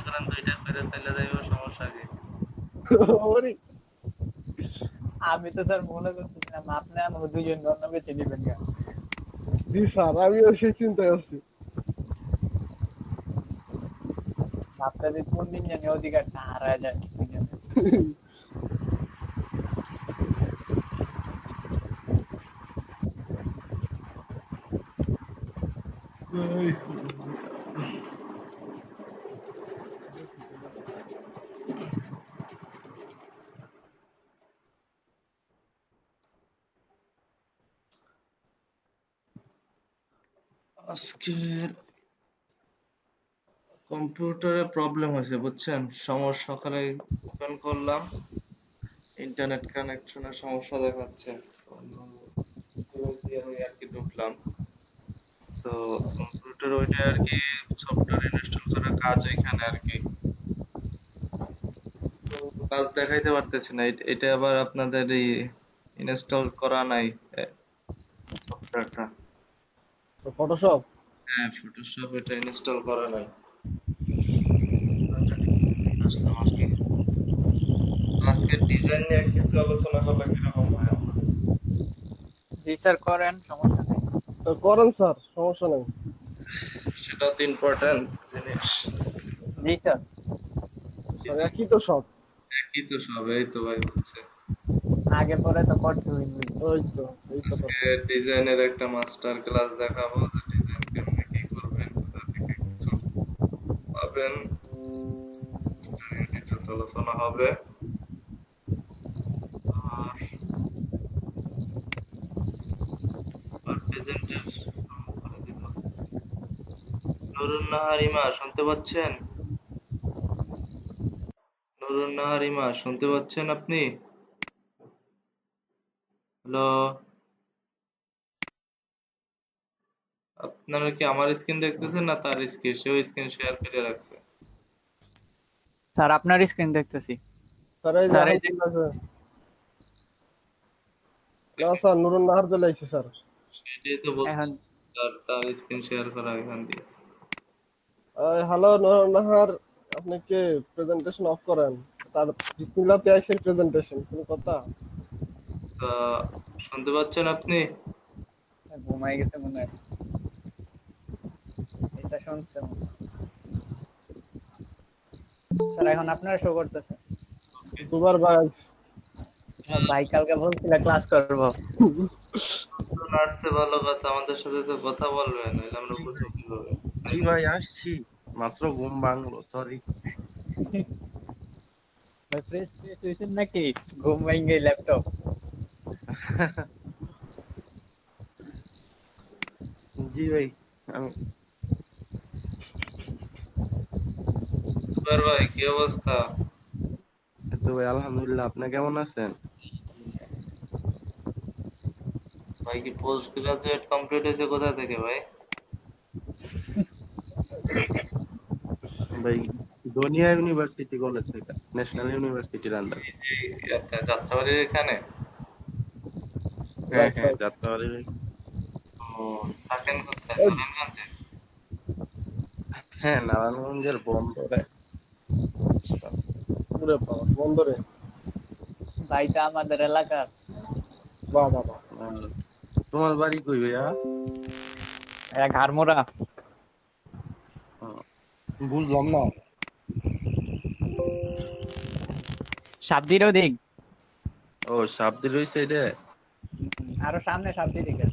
করেন দুইটা করে চলে যাইব, সমস্যা কি? ওরে আমি তো স্যার মনে করতেছিলাম আপনি আমাকে দুইজন অন্য বেছে নিবেন কেন। জি স্যার, আমিও সেই চিন্তায় আছি। আপনাদের কোন দিন জানি অধিকারটা হারায় যায় দুইজনে। আজকের কম্পিউটারে প্রবলেম হয়েছে বুঝছেন, সমস্যা। সকালে ওপেন করলাম, ইন্টারনেট কানেকশনের সমস্যা দেখাচ্ছে। দিয়ে আমি আর কি ঢুকলাম, তো কম্পিউটার ওইটা আর কি সফটওয়্যার ইনস্টল করা কাজ ওইখানে আর কি, তো কাজ দেখাইতে পারতেছি না। এটা আবার আপনাদের এই ইনস্টল করা নাই সফটওয়্যারটা। ফটোশপ। হ্যাঁ, ফটোশপ এটা ইনস্টল করা নাই। আজকের ডিজাইন নিয়ে কিছু আলোচনা করলে কিরকম হয় আমরা? জি স্যার করেন, সমস্যা নেই। তো করেন স্যার, সমস্যা নেই। সেটাও তো ইম্পর্টেন্ট জিনিস। জি স্যার। স্যার একই তো সব। একই তো সব, এই তো ভাই বলছে। আগে পরে তো করতে হইবে। ওই তো, এই কথা আজকে তো। ডিজাইনের একটা মাস্টার ক্লাস দেখাবো, যে ডিজাইন কেমনে কি করবেন, কোথা থেকে কিছু পাবেন, ডিটেলস আলোচনা হবে। আর প্রেজেন্টের করে দিব। নুরুন নাহার ইমা শুনতে পাচ্ছেন? নুরুন নাহার ইমা শুনতে পাচ্ছেন আপনি? হ্যালো, আপনারা কি আমার স্ক্রিন দেখতেছেন না তার স্ক্রিন? সেও স্ক্রিন শেয়ার করে রাখছে। স্যার আপনার স্ক্রিন দেখতেছি। স্যার এই যে স্যার এখন এই যে চলে আসে। না স্যার, নুরুন নাহার চলে আসছে স্যার। সেটাই তো বলছি, এখন তার স্ক্রিন শেয়ার করা এখান দিয়ে। হ্যালো নুরুন নাহার, আপনি কি প্রেজেন্টেশন অফ করেন? তার বিসমিল্লাহ পেয়েছেন প্রেজেন্টেশন, কোনো কথা? তা শুনতে পাচ্ছেন আপনি? ঘুমাই গেছে মনে হয়। এটা শুনছে মনে হয়। স্যার এখন আপনারা শো করতেছে। দুবার ভাই। ভাই কালকে বলছিল ক্লাস করব। নার্সে ভালো কথা, আমাদের সাথে তো কথা বলবেন, নাহলে আমরা বুঝবো কিভাবে, তাই জি না? ভাই আসছি, মাত্র ঘুম ভাঙলো, সরি। ভাই ফ্রেশ ফ্রেশ হইছেন নাকি? ঘুম ভাঙ্গে ল্যাপটপ। জি ভাই, আমি সুপার ভাই কি অবস্থা? তো ভাই আলহামদুলিল্লাহ, আপনি কেমন আছেন? ভাই কি পোস্ট গ্রাজুয়েট কমপ্লিট হয়েছে কোথা থেকে ভাই? ভাই ধনিয়া ইউনিভার্সিটি কলেজ থেকে, ন্যাশনাল ইউনিভার্সিটির আন্ডার। এই যে আপনার যাত্রাবাড়ির এখানে? হ্যাঁ রাইট হ্যাঁ, রাইট। যাত্রাবাড়ি ভাই। ও, থাকেন কোথায়, এই নারায়ণগঞ্জে? হ্যাঁ, নারায়ণগঞ্জের বন্দরে। আচ্ছা। পুরে পাওয়া বন্দরে। ভাইটা আমাদের এলাকার। বাহ বাহ বাহ। আর তোমার বাড়ি কই ভাইয়া? এক ঘাড়মোড়া। ও, বুঝলাম না। সাবদিরও দিক। ও, সাবদি রইছে এটা। আরো সামনে সাবদি দিকে।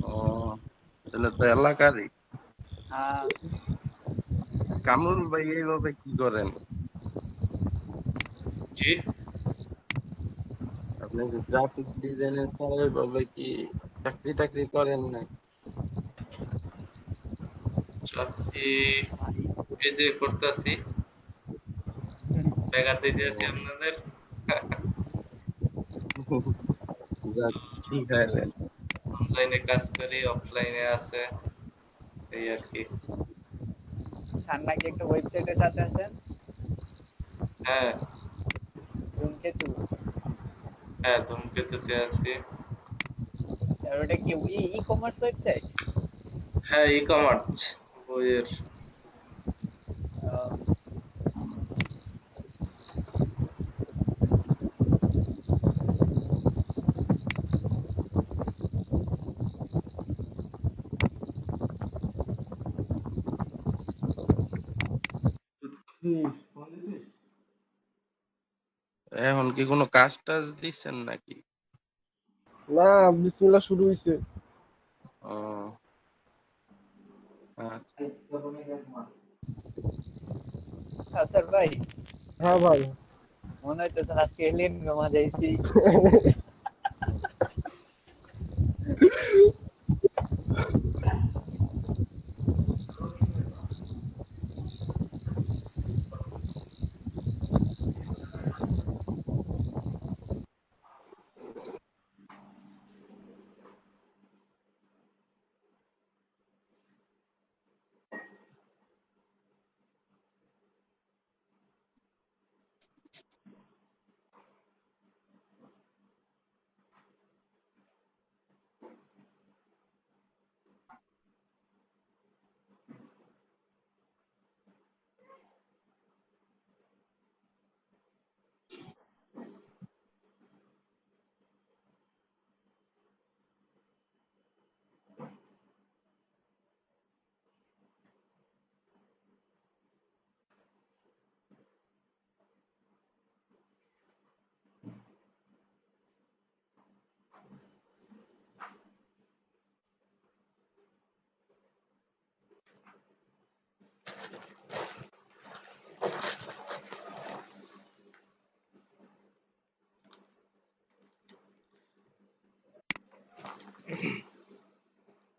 ও, তাহলে তো এলাকারই। আহ, কামরুল ভাই এইভাবে কি করেন? জি, আপনি কি গ্রাফিক ডিজাইনের ছাড়া এইভাবে কি চাকরি টাকরি করেন না? চাকরি এই যে করতেছি, ব্যাগার দিতে আছি আপনাদের। যাক, ঠিক আছে। অনলাইনে কাজ করি, অফলাইনে আছে, এই আর কি। স্যার নাকি একটা ওয়েবসাইটের সাথে আছেন, হ্যাঁ, ধূমকেতু। হ্যাঁ ধূমকেতুতে আছি। আর ওটা কি ই কমার্স ওয়েবসাইট? হ্যাঁ, ই কমার্স বইয়ের। জি। এখন কি কোনো কাজ টাজ দিচ্ছেন নাকি? না, বিসমিল্লাহ শুরু হইছে। ও আচ্ছা। আচ্ছা ভাই, হ্যাঁ ভাই। মনে হইতেছে আজকে এলিয়েন জমা যাইছি।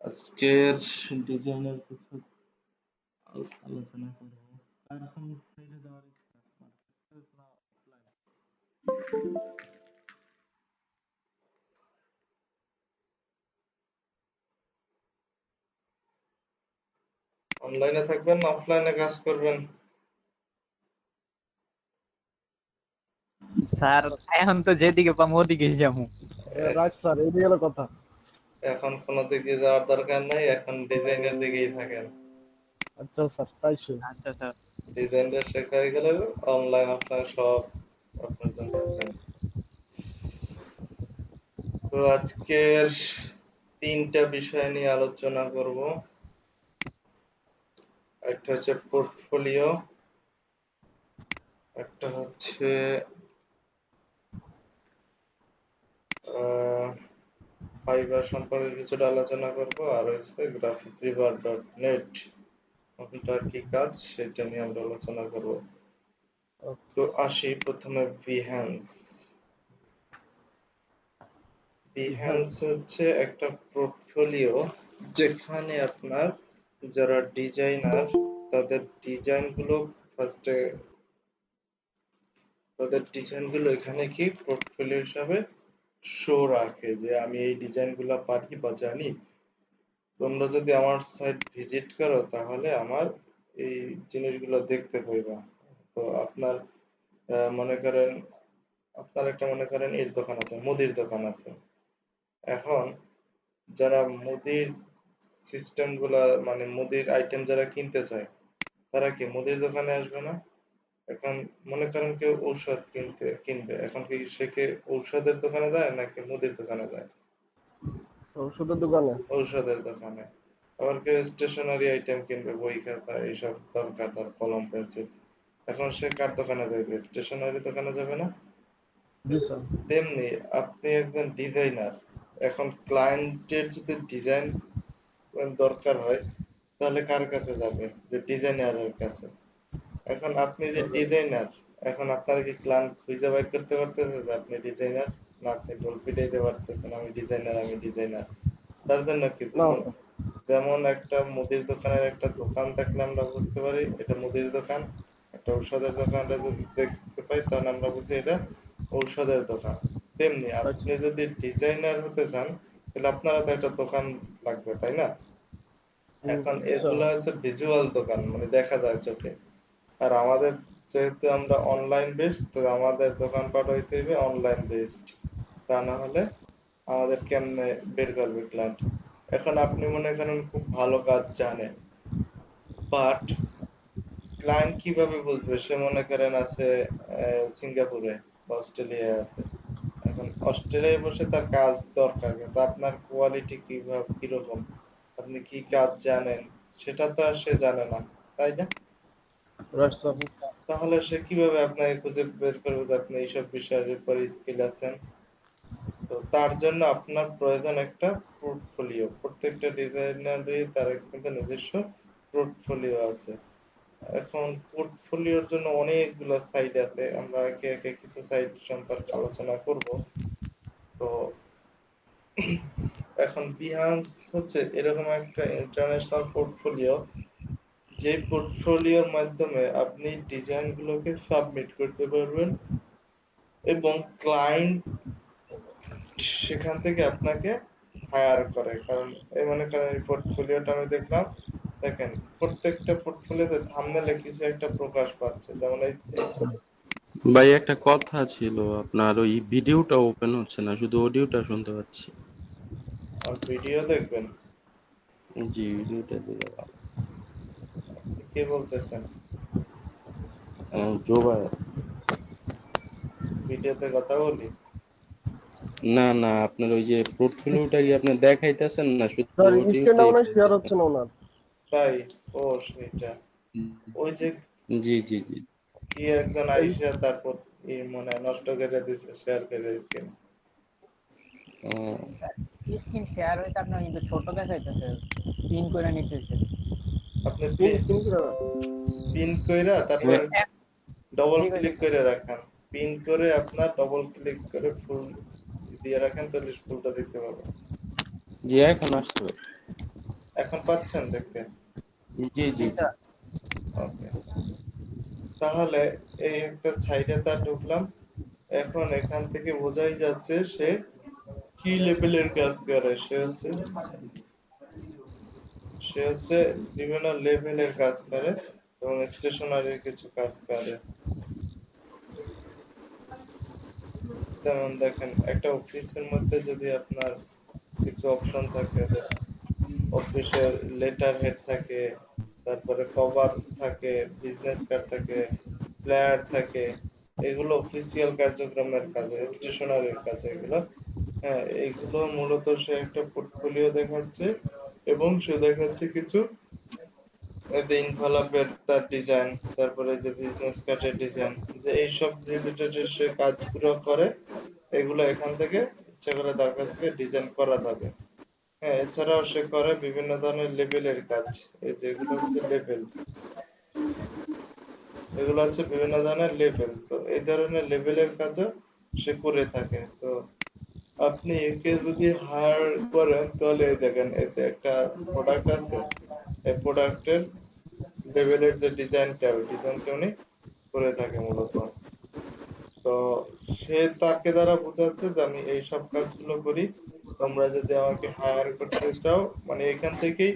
আজকের ডিজাইনের কিছু আলোচনা করবো। কার এখন সাইডে যাওয়ার ইচ্ছা? মার্কেটপ্লেস না অফলাইন? অনলাইনে থাকবেন না অফলাইনে কাজ করবেন? স্যার এখন তো যেদিকে পাবো ওদিকেই যাবো। এ- রাইট স্যার, এই গেল কথা। এখন কোনো দিকে যাওয়ার দরকার নাই, এখন ডিজাইনের দিকেই থাকেন। আচ্ছা স্যার, তাই শুন। আচ্ছা স্যার। ডিজাইনটা শেখা হয়ে গেলে অনলাইন অফলাইন সব আপনার জন্য open। তো আজকের তিনটা বিষয় নিয়ে আলোচনা করব। একটা হচ্ছে পোর্টফোলিও, একটা হচ্ছে ফাইবার সম্পর্কে কিছুটা আলোচনা করব, আর হচ্ছে graphicriver.net ওটার কি কাজ সেটা নিয়ে আমরা আলোচনা করব। তো আসি প্রথমে বিহ্যান্স। বিহ্যান্স হচ্ছে একটা পোর্টফোলিও যেখানে আপনার যারা ডিজাইনার তাদের ডিজাইন গুলো ফার্স্টে তাদের ডিজাইন গুলো এখানে কি পোর্টফোলিও হিসাবে শো রাখে যে আমি এই ডিজাইন গুলা পারি বা জানি। তোমরা যদি আমার সাইট ভিজিট করো তাহলে আমার এই জিনিসগুলো দেখতে পাইবা। তো আপনার মনে করেন আপনার একটা মনে করেন এর দোকান আছে, মুদির দোকান আছে। এখন যারা মুদির সিস্টেম গুলা মানে মুদির আইটেম যারা কিনতে চায় তারা কি মুদির দোকানে আসবে না? এখন মনে করেন কেউ ঔষধ কিনবে, এখন কি সে কে ঔষধের দোকানে যায় নাকি মুদির দোকানে যায়? ওষুধের দোকানে। ঔষধের দোকানে। আবার কেউ স্টেশনারি আইটেম কিনবে, বই খাতা এইসব দরকার, তার কলম পেন্সিল, এখন সে কার দোকানে যাবে? স্টেশনারি দোকানে যাবে না? জি স্যার। তেমনি আপনি একজন ডিজাইনার, এখন ক্লায়েন্টের যদি ডিজাইন দরকার হয় তাহলে কার কাছে যাবে? যে ডিজাইনারের কাছে। এখন আপনি যে ডিজাইনার, এখন আপনার কি ক্লায়েন্ট খুঁজে বের করতে পারতেছে যে আপনি ডিজাইনার? না আপনি ঢোল পিটাইতে পারতেছেন আমি ডিজাইনার আমি ডিজাইনার? তার জন্য কি না যেমন স্যার। যেমন একটা মুদির দোকানের একটা দোকান থাকলে আমরা বুঝতে পারি এটা মুদির দোকান। একটা ঔষধের দোকানটা যদি দেখতে পাই তাহলে আমরা বুঝি এটা ঔষধের দোকান। তেমনি আপনি যদি ডিজাইনার হতে চান তাহলে আপনারা তো একটা দোকান লাগবে, তাই না? এখন স্যার। এগুলা হচ্ছে ভিজুয়াল দোকান, মানে দেখা যায় চোখে। আর আমাদের যেহেতু আমরা অনলাইন বেসড, তো আমাদের দোকানপাট হইতে হবে অনলাইন বেসড। তা না হলে আমাদের কেমনে বের করবে ক্লায়েন্ট? এখন আপনি মনে করেন খুব ভালো কাজ জানেন, বাট ক্লায়েন্ট কিভাবে বুঝবে? সে মনে করেন আছে সিঙ্গাপুরে বা অস্ট্রেলিয়ায় আছে। এখন অস্ট্রেলিয়ায় বসে তার কাজ দরকার, কিন্তু আপনার কোয়ালিটি কিভাবে কিরকম, আপনি কি কাজ জানেন সেটা তো আর সে জানে না, তাই না? Right sir. তাহলে সে কিভাবে আপনাকে খুঁজে বের করবে যে আপনি এইসব বিষয়ের উপর স্কিল আছেন? তো তার জন্য আপনার প্রয়োজন একটা পোর্টফোলিও। প্রত্যেকটা ডিজাইনারই তার কিন্তু নিজস্ব পোর্টফোলিও আছে। এখন পোর্টফোলিওর জন্য অনেকগুলো সাইট আছে, আমরা একে একে কিছু সাইট সম্পর্কে আলোচনা করব। তো এখন বিহান্স হচ্ছে এরকম একটা ইন্টারন্যাশনাল পোর্টফোলিও, যে পোর্টফোলিওর মাধ্যমে আপনি ডিজাইন গুলোকে সাবমিট করতে পারবেন এবং ক্লায়েন্ট সেখান থেকে আপনাকে হায়ার করে। কারণ এই মনে করেন এই পোর্টফোলিওটা আমি দেখলাম, দেখেন প্রত্যেকটা পোর্টফোলিওতে থাম্বনেলে কিছু একটা প্রকাশ পাচ্ছে, যেমন এই ভাই একটা কথা ছিল, আপনার ওই ভিডিওটা ওপেন হচ্ছে না, শুধু অডিওটা শুনতে পাচ্ছি। আর ভিডিও দেখবেন। জি, ভিডিওটা দিলে ভালো। কে বলতেছেন? জো ভাই। ভিডিওতে কথা বলি? না না, আপনার ওই যে পোর্টফোলিওটা কি আপনি দেখাইতেছেন না, শুধু স্যার স্ক্রিনটা অডিওটাই মনে হয় শেয়ার বলতেছেন। হচ্ছে না ওনার। তাই? ও সেটা, ওই যে জি জি জি। কি একজন আইসা তারপর মনে হয় নষ্ট করে দিছে শেয়ার করে স্ক্রিন। ও, স্ক্রিন শেয়ার হইতে আপনার কিন্তু ছোট দেখাইতেছে, পিন করে নিতেছে। আপনি পিন পিন করে দাও। পিন কইরা তারপর হ্যাঁ, ডবল ঠিক আছে ক্লিক করে রাখেন। পিন করে আপনার ডবল ক্লিক করে ফুল দিয়ে রাখেন, তাহলে ফুলটা দেখতে পাবেন। জি এখন আসছে। এখন পাচ্ছেন দেখতে? জি জি জি। এটা ওকে, তাহলে এই একটা সাইডে তার ঢুকলাম। এখন এখান থেকে বোঝাই যাচ্ছে সে কি লেভেলের কাজ করে। সে হচ্ছে বিভিন্ন লেভেলের কাজ করে এবং স্টেশনারির কিছু কাজ করে। যেমন দেখেন একটা অফিসের মধ্যে যদি আপনার কিছু অপশন থাকে, যে অফিসের লেটার হেড থাকে, তারপরে কভার থাকে, বিজনেস কার্ড থাকে, ফ্লায়ার থাকে, এগুলো অফিসিয়াল কার্যক্রমের কাজে, স্টেশনারির কাজে এগুলো। হ্যাঁ, এইগুলো মূলত সে একটা পোর্টফোলিও দেখাচ্ছে এবং সে দেখাচ্ছে কিছু ইনভলভের তার ডিজাইন, তারপরে যে বিজনেস কার্ডের ডিজাইন, যে এইসব রিলেটেড সে কাজগুলো করে। এগুলো এখান থেকে ইচ্ছা করে তার কাছ থেকে ডিজাইন করা যাবে। হ্যাঁ, এছাড়াও সে করে বিভিন্ন ধরনের লেবেলের কাজ। এই যে এগুলো হচ্ছে লেবেল, এগুলো হচ্ছে বিভিন্ন ধরনের লেবেল। তো এই ধরনের লেবেলের কাজও সে করে থাকে। তো আপনি একে যদি হায়ার করেন তাহলে এই দেখেন এতে একটা প্রোডাক্ট আছে, এই প্রোডাক্টের লেভেলের যে ডিজাইনটা, ওই ডিজাইনটা উনি করে থাকে মূলত। তো সে তাকে দ্বারা বোঝাচ্ছে যে আমি এই সব কাজগুলো করি, তোমরা যদি আমাকে হায়ার করতে চাও, মানে এখান থেকেই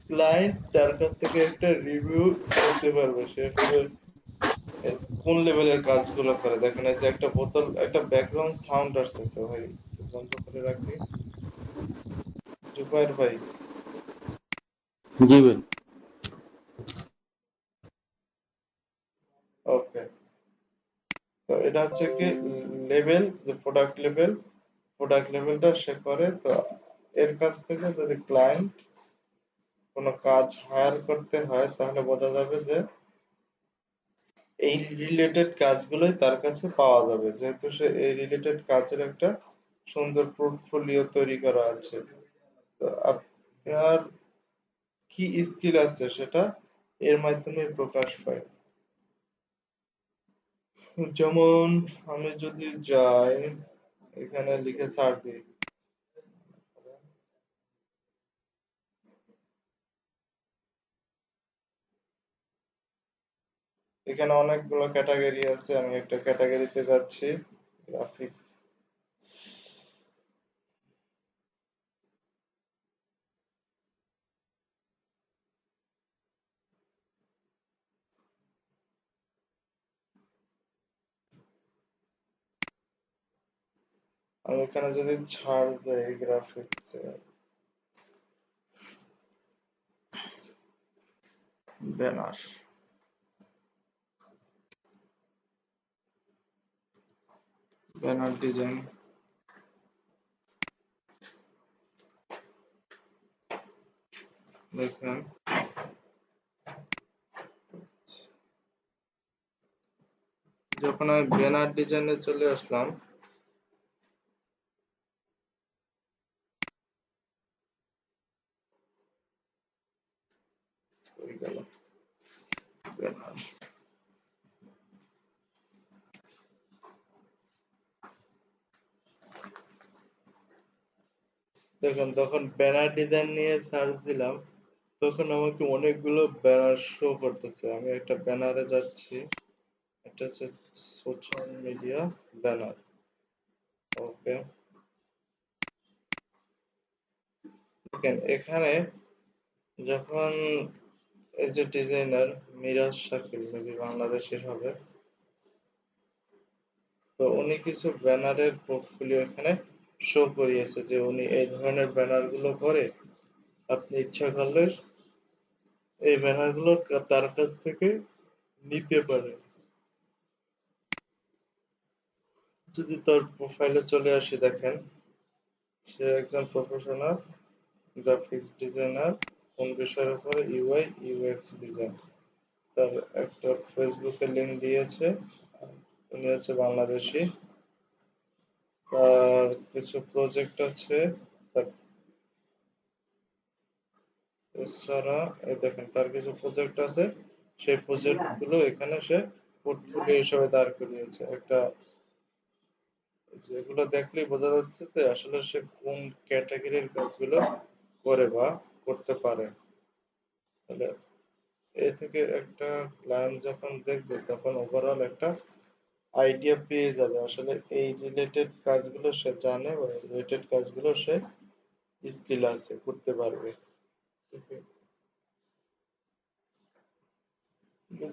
ক্লায়েন্ট তার কাছ থেকে একটা রিভিউ নিতে পারবে সে আসলে কোন লেভেলের কাজগুলো করে। দেখেন এই যে একটা বোতল, একটা ব্যাকগ্রাউন্ড সাউন্ড আসতেছে ভাই, একটু বন্ধ করে রাখি। জুবাইর ভাই, জি ভাই। ওকে। তো এটা হচ্ছে কি লেভেল, যে প্রোডাক্ট লেভেল, প্রোডাক্ট লেভেলটা সে করে। তো এর কাছ থেকে যদি ক্লায়েন্ট কোনো কাজ হায়ার করতে হয় তাহলে বোঝা যাবে যে এই রিলেটেড কাজগুলোই তার কাছে পাওয়া যাবে, যেহেতু সে এই রিলেটেড কাজের একটা সুন্দর পোর্টফোলিও তৈরি করা আছে। তো আপনার কি স্কিল আছে সেটা এর মাধ্যমে প্রকাশ পায়। যেমন আমি যদি যাই, এখানে লিখে সার্চ দিই, এখানে অনেকগুলো ক্যাটাগরি আছে, আমি একটা ক্যাটাগরিতে যাচ্ছি, গ্রাফিক্স। আমি এখানে যদি ছাড় দেই গ্রাফিক্স, ব্যানার, ব্যানার ডিজাইন, দেখেন যখন আমি ব্যানার ডিজাইনে চলে আসলাম, হয়ে গেল ব্যানার। দেখুন তখন ব্যানার ডিজাইন নিয়ে সার্চ দিলাম, তখন আমাকে অনেকগুলো ব্যানার শো করতেছে। আমি একটা ব্যানারে যাচ্ছি, এটা হচ্ছে সোশ্যাল মিডিয়া ব্যানার। ওকে, দেখেন এখানে যখন এই যে ডিজাইনার মিরাজ শাকিল, মেবি বাংলাদেশের হবে, তো উনি কিছু ব্যানারের পোর্টফোলিও এখানে শো করিয়েছে যে উনি এই ধরনের ব্যানার গুলো করে। আপনি ইচ্ছা করলে এই ব্যানার গুলো তার কাছ থেকে নিতে পারেন। যদি তার প্রোফাইলে চলে আসি, দেখেন সে একজন প্রফেশনাল গ্রাফিক্স ডিজাইনার। কোন বিষয়ের উপরে? UI UX design. তার একটা ফেসবুকে লিংক দিয়েছে, উনি হচ্ছে বাংলাদেশী। তার কিছু প্রজেক্ট আছে, তার এছাড়া এই দেখেন তার কিছু প্রজেক্ট আছে, সেই প্রজেক্ট গুলো এখানে সে পোর্টফোলিও হিসেবে দাঁড় করিয়েছে। একটা যেগুলো দেখলেই বোঝা যাচ্ছে যে আসলে সে কোন ক্যাটাগরির কাজগুলো করে বা করতে পারে। তাহলে এ থেকে একটা ক্লায়েন্ট যখন দেখবে তখন ওভারঅল একটা আইডিয়া পেয়ে যাবে আসলে এই রিলেটেড কাজগুলো সে জানে বা রিলেটেড কাজগুলো সে স্কিল আছে, করতে পারবে।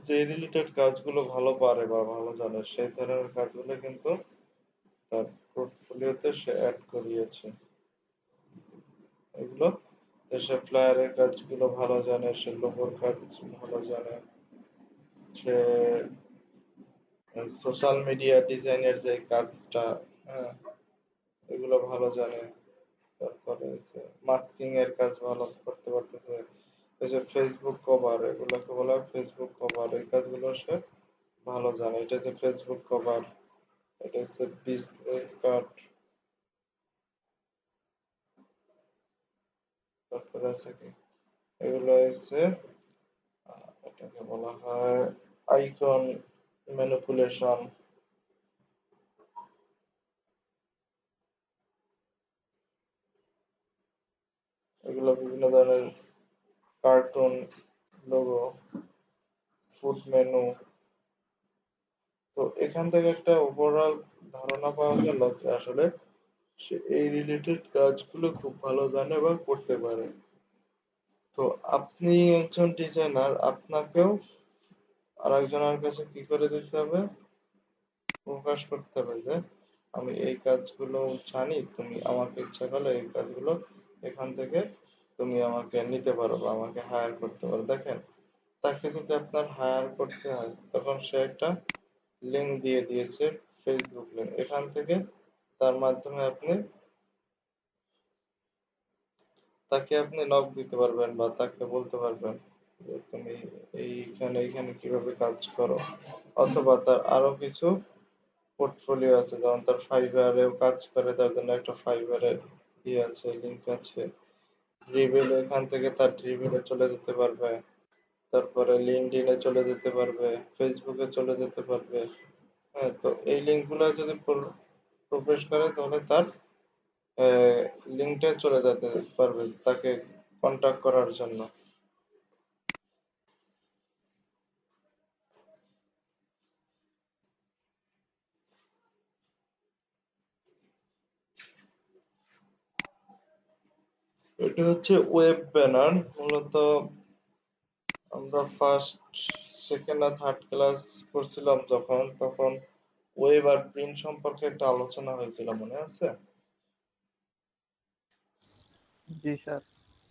যে রিলেটেড কাজগুলো ভালো পারে বা ভালো জানে সেই ধরনের কাজগুলো কিন্তু তার পোর্টফোলিওতে সে অ্যাড করিয়েছে। এগুলো সে ফ্লায়ারের কাজগুলো ভালো জানে, সে লোগোর কাজ ভালো জানে, সে সোশ্যাল মিডিয়া ডিজাইনের যে কাজটা, হ্যাঁ, এগুলো ভালো জানে। তারপরে মাস্কিং এর কাজ ভালো করতে পারতেছে। এই যে ফেসবুক কভার, এগুলোকে বলা হয় ফেসবুক কভার, এই কাজগুলো সে ভালো জানে। এটা হচ্ছে ফেসবুক কভার, এটা হচ্ছে বিজনেস কার্ড, তারপরে আছে কি, এগুলো হচ্ছে এটাকে বলা হয় আইকন ম্যানিপুলেশন। এগুলো বিভিন্ন ধরনের কার্টুন, লোগো, ফুড মেনু। তো এখান থেকে একটা ওভারঅল ধারণা পাওয়া গেল যে আসলে সে এই রিলেটেড কাজগুলো খুব ভালো জানে বা করতে পারে। তো আপনি একজন ডিজাইনার, আপনাকেও আরেকজনের কাছে কি করে দিতে হবে? প্রকাশ করতে হবে যে আমি এই কাজগুলো জানি, তুমি আমাকে ইচ্ছা করলে এই কাজগুলো এখান থেকে তুমি আমাকে নিতে পারো বা আমাকে হায়ার করতে পারো। দেখেন তাকে যদি আপনার হায়ার করতে হয় তখন সে একটা লিংক দিয়ে দিয়েছে, ফেসবুক লিংক। এখান থেকে তার মাধ্যমে তাকে আপনি নক দিতে পারবেন বা তাকে বলতে পারবেন যে তুমি এইখানে এইখানে কিভাবে কাজ করো। অথবা তার আরো কিছু পোর্টফোলিও আছে, যেমন তার ফাইবারেও কাজ করে, তার জন্য একটা ফাইবারের ইয়ে আছে, লিংক আছে। ড্রিবেল, এখান থেকে তার ড্রিবেলে চলে যেতে পারবে, তারপরে লিঙ্কডইনে চলে যেতে পারবে, ফেসবুকে চলে যেতে পারবে। হ্যাঁ, তো এই লিঙ্ক গুলো যদি প্রবেশ করে তাহলে তার লিঙ্কটা চলে যেতে পারবে তাকে কন্টাক্ট করার জন্য। এটা হচ্ছে ওয়েব ব্যানার। মূলত আমরা ফার্স্ট, সেকেন্ড আর থার্ড ক্লাস করছিলাম যখন, তখন ওয়েব আর প্রিন্ট সম্পর্কে একটা আলোচনা হয়েছিল, মনে আছে? জি স্যার।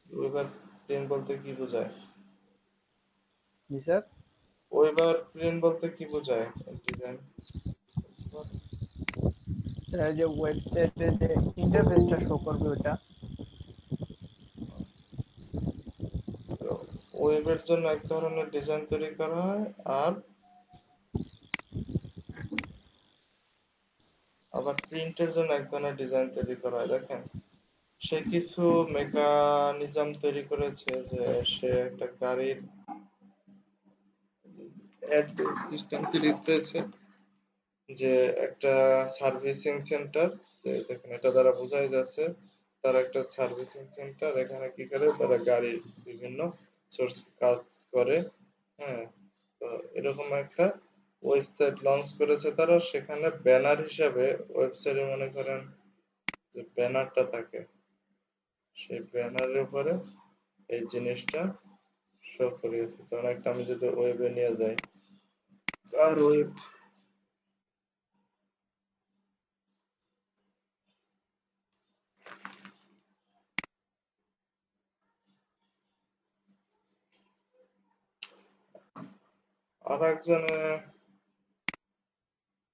ওয়েব আর প্রিন্ট বলতে কি বোঝায়? জি স্যার। ওয়েব আর প্রিন্ট বলতে কি বোঝায়? ডিজাইন স্যার এই যে ওয়েবসাইটে যে ইন্টারফেসটা শো করবে ওটা। ওয়েবের জন্য এক ধরনের ডিজাইন তৈরি করা হয়, আর প্রিন্টের জন্য এক ধরনের ডিজাইন তৈরি করা হয়। দেখেন, সে কিছু মেকানিজম তৈরি করেছে যে সে একটা গাড়ির সিস্টেম তৈরি করেছে, যে একটা সার্ভিসিং সেন্টার। দেখেন, এটা দ্বারা বোঝাই যাচ্ছে তারা একটা সার্ভিসিং সেন্টার। এখানে কি করে, তারা গাড়ির বিভিন্ন সোর্স কাজ করে। হ্যাঁ, তো এরকম একটা ওয়েবসাইট লঞ্চ করেছে তারা। সেখানে ব্যানার হিসাবে ওয়েবসাইটে মনে করেন যে ব্যানারটা থাকে, সেই ব্যানারের উপরে এই জিনিসটা শো করিয়েছে। যেমন একটা আমি যদি ওয়েবে নিয়ে যাই, আর ওয়েব, আর একজনে,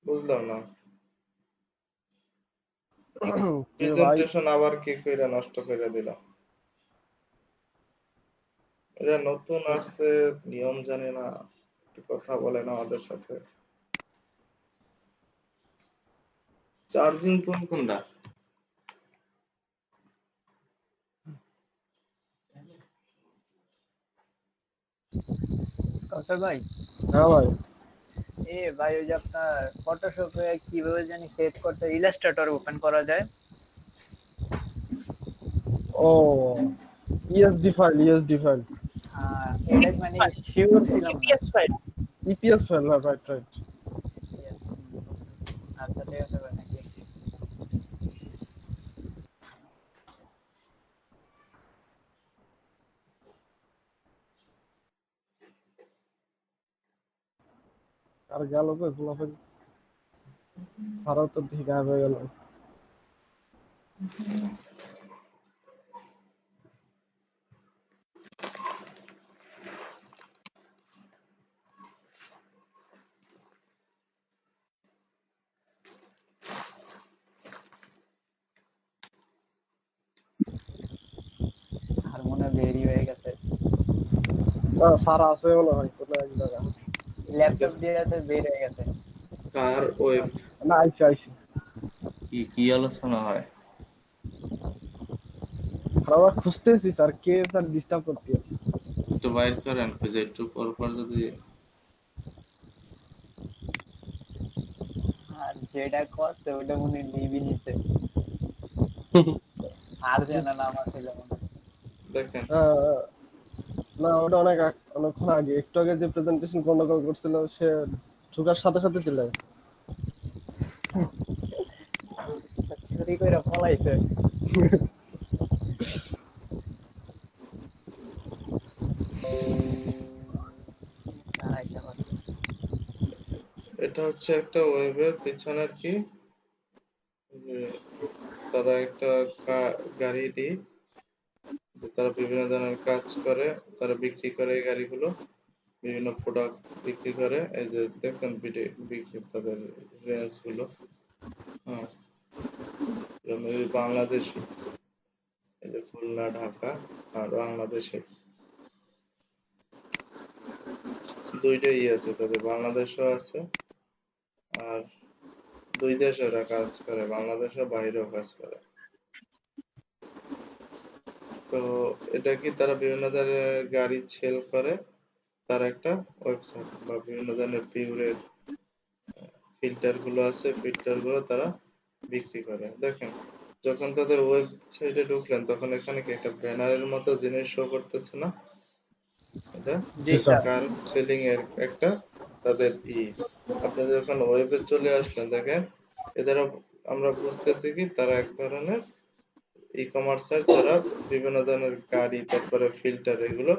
বুঝলাম না, কি ভাই? প্রেজেন্টেশন আবার কি কইরা নষ্ট করে দিল। এরা নতুন আসছে, নিয়ম জানে না, একটু কথা বলে না আমাদের সাথে। চার্জিং কোন কোনটা? কাউসার ভাই, হ্যাঁ ভাই। ভাই ওই যে আপনার ফটোশপে কিভাবে জানি সেভ করতে ইলাস্ট্রেটর ওপেন করা যায়? ও, ইএসডি ফাইল, ইএসডি ফাইল, এটা মানে শিওর ছিলাম না। EPS file, right right. Yes. আচ্ছা ঠিক আছে ভাই, নাকি আর গেল কই গোলাপের ছাড়াও তো ঠিক হয়ে গেল। আর মনে হয় দেরি হয়ে গেছে। না, সারা আছে মনে হয় কোনো এক জায়গা। ল্যাপটপ দিয়ে আছে, বের হয়ে গেছে। কার ওয়েব? না, আইসি আইসি। কি কি আলোচনা হয়? আর আমরা খুঁজতেছি স্যার, কে স্যার ডিস্টার্ব করতে? একটু বাইর করেন, খুঁজে একটু পর পর যদি। আর যেটা করছে ওটা মনে হয় লিভি নিছে। আর যেন নাম আছে যেমন। দেখেন, না, ওটা অনেকক্ষণ আগে, একটু আগে যে প্রেজেন্টেশন গন্ডগোল করছিল সে ঢোকার সাথে সাথে চলে যায়। চুরি করে পলাইছে। আড়াইটা বাজে। এটা হচ্ছে একটা ওয়েবের পিছনের কি, যে তারা একটা গাড়ি যে তারা বিভিন্ন ধরনের কাজ করে, তারা বিক্রি করে এই গাড়িগুলো, বিভিন্ন প্রোডাক্ট বিক্রি করে। এই যে দেখেন বিক্রি তাদের রেঞ্জ গুলো। হ্যাঁ, যেমন এই বাংলাদেশি, এই যে খুলনা, ঢাকা আর বাংলাদেশে দুইটাই আছে তাদের, বাংলাদেশও আছে। আর দুই দেশে ওরা কাজ করে, বাংলাদেশও বাইরেও কাজ করে। তো এটা কি, তারা বিভিন্ন ধরনের গাড়ি সেল করে। তার একটা ওয়েবসাইট বা বিভিন্ন ধরনের পিউরের ফিল্টার গুলো আছে, ফিল্টার গুলো তারা বিক্রি করে। দেখেন, যখন তাদের ওয়েবসাইটে ঢুকলেন তখন এখানে কি একটা ব্যানারের মতো জিনিস শো করতেছে না? এটা জি জি স্যার। স্যার। কার সেলিং এর একটা তাদের আপনি যখন ওয়েবে চলে আসলেন, দেখেন এদের আমরা বুঝতেছি কি তারা এক ধরনের ই কমার্সের, তারা বিভিন্ন ধরনের গাড়ি, তারপরে ফিল্টার, এগুলো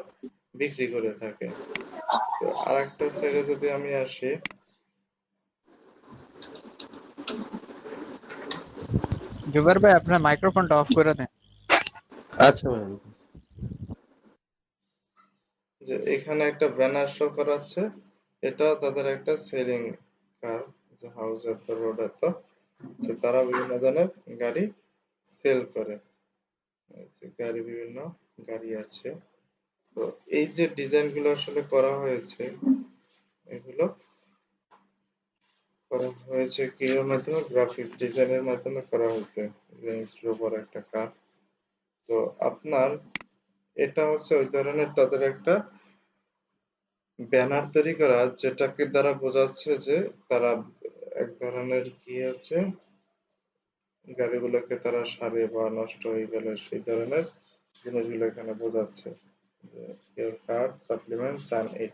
বিক্রি করে থাকে। তো আরেকটা সাইডে যদি আমি আসি, জুবার ভাই আপনার মাইক্রোফোনটা অফ করে দেন। আচ্ছা ভাই। যে এখানে একটা ব্যানার শো করাচ্ছে, এটাও তাদের একটা সেলিং কার, যে হাউস এত রোড এত, যে তারা বিভিন্ন ধরনের গাড়ি সেল করে। এই যে গাড়ি, বিভিন্ন গাড়ি আছে। তো এই যে ডিজাইন গুলো আসলে করা হয়েছে, এগুলো করা হয়েছে কি এর মাধ্যমে, গ্রাফিক ডিজাইনের মাধ্যমে করা হয়েছে, রেঞ্জের উপর একটা কাজ। তো আপনার এটা হচ্ছে ওই ধরনের তাদের একটা ব্যানার তৈরি করা, যেটাকে দ্বারা বোঝাচ্ছে যে তারা এক ধরনের কি হচ্ছে গাড়িগুলোকে তারা সারে বা নষ্ট হয়ে গেলে সেই ধরনের জিনিসগুলো এখানে বোঝাচ্ছে যে your car supplements and it।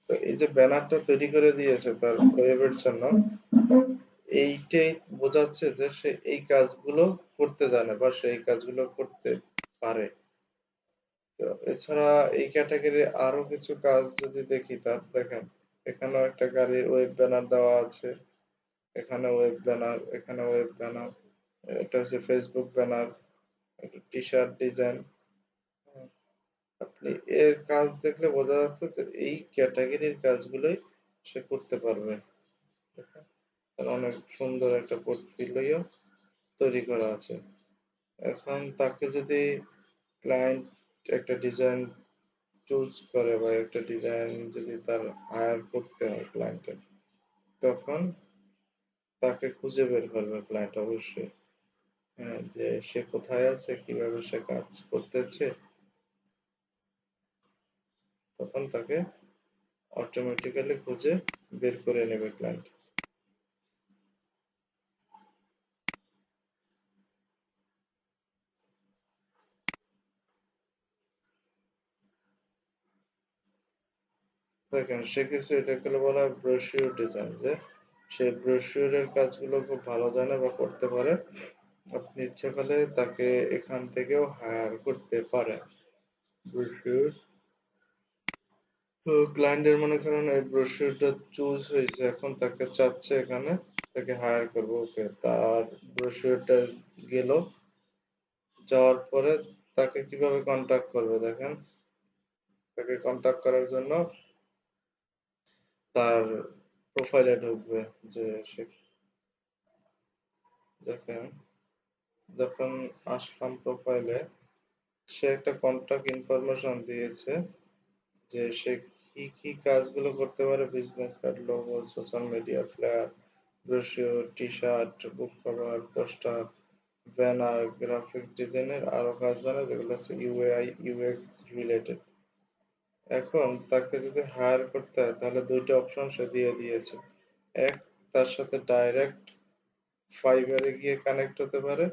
তো এই যে ব্যানারটা তৈরি করে দিয়েছে তার ওয়েবের জন্য, এইটাই বোঝাচ্ছে যে সে এই কাজগুলো করতে জানে বা সেই কাজগুলো করতে পারে। তো এছাড়া এই ক্যাটাগরি আরো কিছু কাজ যদি দেখি, তার দেখেন এখানেও একটা গাড়ির ওয়েব ব্যানার দেওয়া আছে, এখানে ওয়েব ব্যানার, এখানে ওয়েব ব্যানার, এটা হচ্ছে Facebook banner, T shirt design. আপনি এর কাজ দেখলে বোঝা যাচ্ছে যে এই ক্যাটাগরির কাজগুলোই সে করতে পারবে। দেখেন, তার অনেক সুন্দর একটা পোর্টফোলিও তৈরি করা আছে। এখন তাকে যদি ক্লায়েন্ট একটা ডিজাইন চুজ করে বা একটা ডিজাইন যদি তার হায়ার করতে হয় ক্লায়েন্টের, তখন তাকে খুঁজে বের করবে ক্লায়েন্ট অবশ্যই, হ্যাঁ, যে সে কোথায় আছে, কিভাবে সে কাজ করতেছে, তখন তাকে অটোমেটিক্যালি খুঁজে বের করে নেবে ক্লায়েন্ট। দেখেন সে কিছু এটাকে বলা হয় ব্রোশিওর ডিজাইন, যে সে ব্রোশিওরের কাজগুলো খুব ভালো জানে বা করতে পারে। আপনি ইচ্ছে করলে তাকে এখান থেকেও হায়ার করতে পারেন। ব্রোশিওর, তো ক্লায়েন্টের মনে করেন এই ব্রোশিওরটা চুজ হয়েছে, এখন তাকে চাচ্ছে এখানে তাকে হায়ার করবো, ওকে, তার ব্রোশিওরটা গেল, যাওয়ার পরে তাকে কিভাবে কন্টাক্ট করবে দেখেন। তাকে কন্টাক্ট করার জন্য তার প্রোফাইলে ঢুকবে, যে সে দেখেন যখন আসলাম প্রোফাইলে, সে একটা কন্টাক্ট ইনফরমেশন দিয়েছে যে সে কি কি কাজগুলো করতে পারে: business card, logo, social media, flyer, brochure, T shirt, বুক কভার, পোস্টার, ব্যানার, গ্রাফিক ডিজাইনের আরো কাজ জানে, যেগুলো হচ্ছে ইউআই ইউএক্স রিলেটেড। এখন তাকে যদি হায়ার করতে হয় তাহলে দুইটা অপশন সে দিয়ে দিয়েছে। এক, তার সাথে ডাইরেক্ট ফাইবারে গিয়ে কানেক্ট হতে পারে,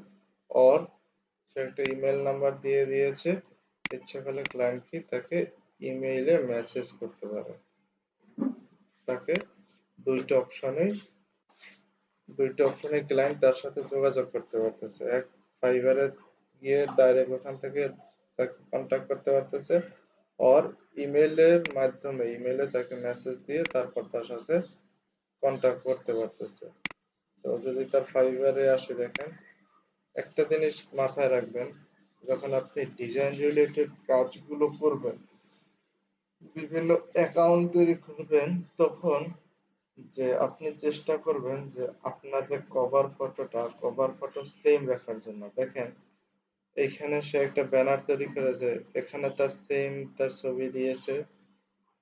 অর সে একটা ইমেল নাম্বার দিয়ে দিয়েছে, ইচ্ছা করলে ক্লায়েন্ট কি তাকে ইমেইলে মেসেজ করতে পারে। তাকে দুইটা অপশনে ক্লায়েন্ট তার সাথে যোগাযোগ করতে পারতেছে। এক, ফাইবারে গিয়ে ডাইরেক্ট ওখান থেকে তাকে কন্টাক্ট করতে পারতেছে, অর ইমেলের মাধ্যমে ইমেলে তাকে মেসেজ দিয়ে তারপর তার সাথে কন্টাক্ট করতে পারতেছে। তো যদি তার ফাইবারে আসে, দেখেন একটা জিনিস মাথায় রাখবেন, যখন আপনি ডিজাইন রিলেটেড কাজগুলো করবেন, বিভিন্ন অ্যাকাউন্ট তৈরি করবেন, তখন যে আপনি চেষ্টা করবেন যে আপনার যে কভার ফটো সেম রাখার জন্য। দেখেন এইখানে সে একটা ব্যানার তৈরি করেছে, এখানে তার সেম তার ছবি দিয়েছে,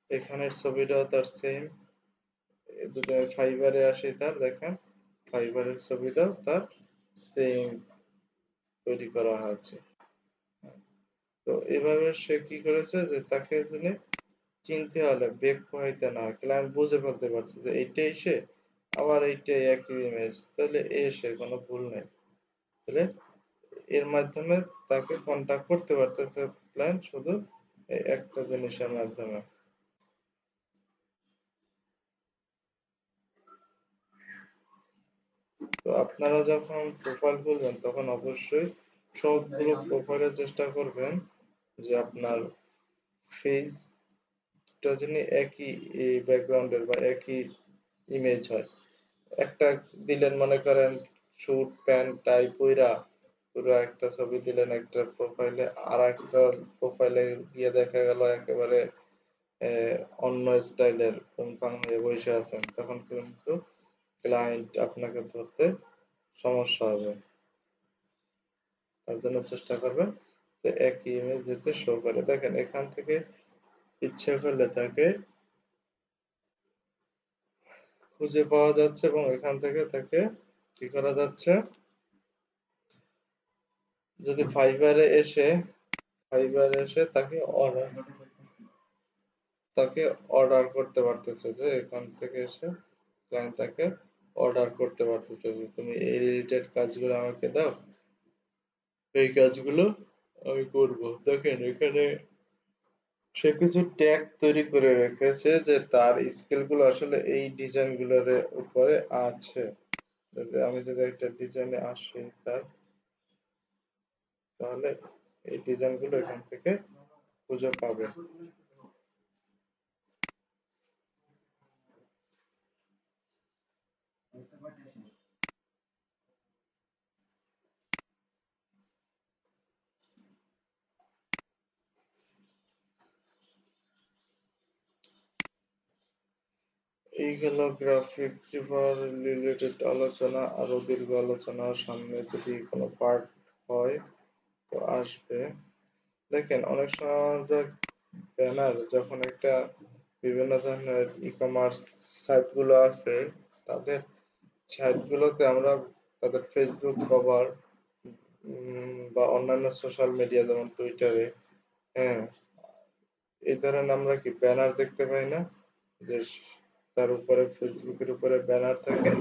এখানের ছবিটাও তার সেম। যদি ফাইবারে আসি, তার দেখেন ফাইবারের ছবিটাও তার সেম তৈরি করা আছে। তো এভাবে সে কি করেছে যে তাকে যদি চিনতে হলে বেগ পোহাইতে না হয়, ক্লায়েন্ট বুঝে ফেলতে পারছে যে এইটাই সে, আবার এইটাই একই ইমেজ, তাহলে সে কোনো ভুল নেই। তাহলে এর মাধ্যমে তাকে কন্টাক্ট করতে পারতেছে ক্লায়েন্ট শুধু এই একটা জিনিসের মাধ্যমে। তো আপনারা যখন প্রোফাইল খুলবেন তখন অবশ্যই সবগুলো প্রোফাইলের চেষ্টা করবেন যে আপনার ফেসটা যেন একই ব্যাকগ্রাউন্ডের বা একই ইমেজ হয়। একটা দিলেন মনে করেন স্যুট প্যান্ট টাই পইরা, পুরো একটা ছবি দিলেন একটা প্রোফাইলে, আর একটা প্রোফাইলে গিয়ে দেখা গেল একেবারে অন্য স্টাইলের পুংপাং হয়ে বসে আছেন, তখন কিন্তু ক্লায়েন্ট আপনাকে ধরতে সমস্যা হবে। তার জন্য চেষ্টা করবেন যে একই ইমেজ যাতে শো করে। দেখেন এখান থেকে ইচ্ছে করলে তাকে খুঁজে পাওয়া যাচ্ছে এবং এখান থেকে তাকে কি করা যাচ্ছে, যদি ফাইবারে এসে তাকে অর্ডার করতে পারতেছে, যে এখান থেকে এসে ক্লায়েন্ট তাকে অর্ডার করতে পারতেছে যে তুমি এই রিলেটেড কাজগুলো আমাকে দাও, এই কাজগুলো আমি করব। দেখেন এখানে সে কিছু ট্যাগ তৈরি করে রেখেছে যে তার স্কিল গুলো আসলে এই ডিজাইন গুলোর উপরে আছে। আমি যদি একটা ডিজাইনে আসি তাহলে এই ডিজাইন গুলো এখান থেকে খুঁজে পাবে। এই গেল গ্রাফিক রিলেটেড আলোচনা। আরো দীর্ঘ আলোচনা সামনে যদি কোনো পার্ট হয় তো আসবে। দেখেন অনেক সময় আমরা ব্যানার যখন একটা বিভিন্ন ধরনের ই কমার্স সাইট গুলো আছে, তাদের সাইট গুলোতে আমরা তাদের ফেসবুক কভার বা অন্যান্য সোশ্যাল মিডিয়া যেমন টুইটারে, হ্যাঁ, এই ধরনের আমরা কি ব্যানার দেখতে পাই না, যে তার উপরে ফেসবুকের উপরে ব্যানার থাকে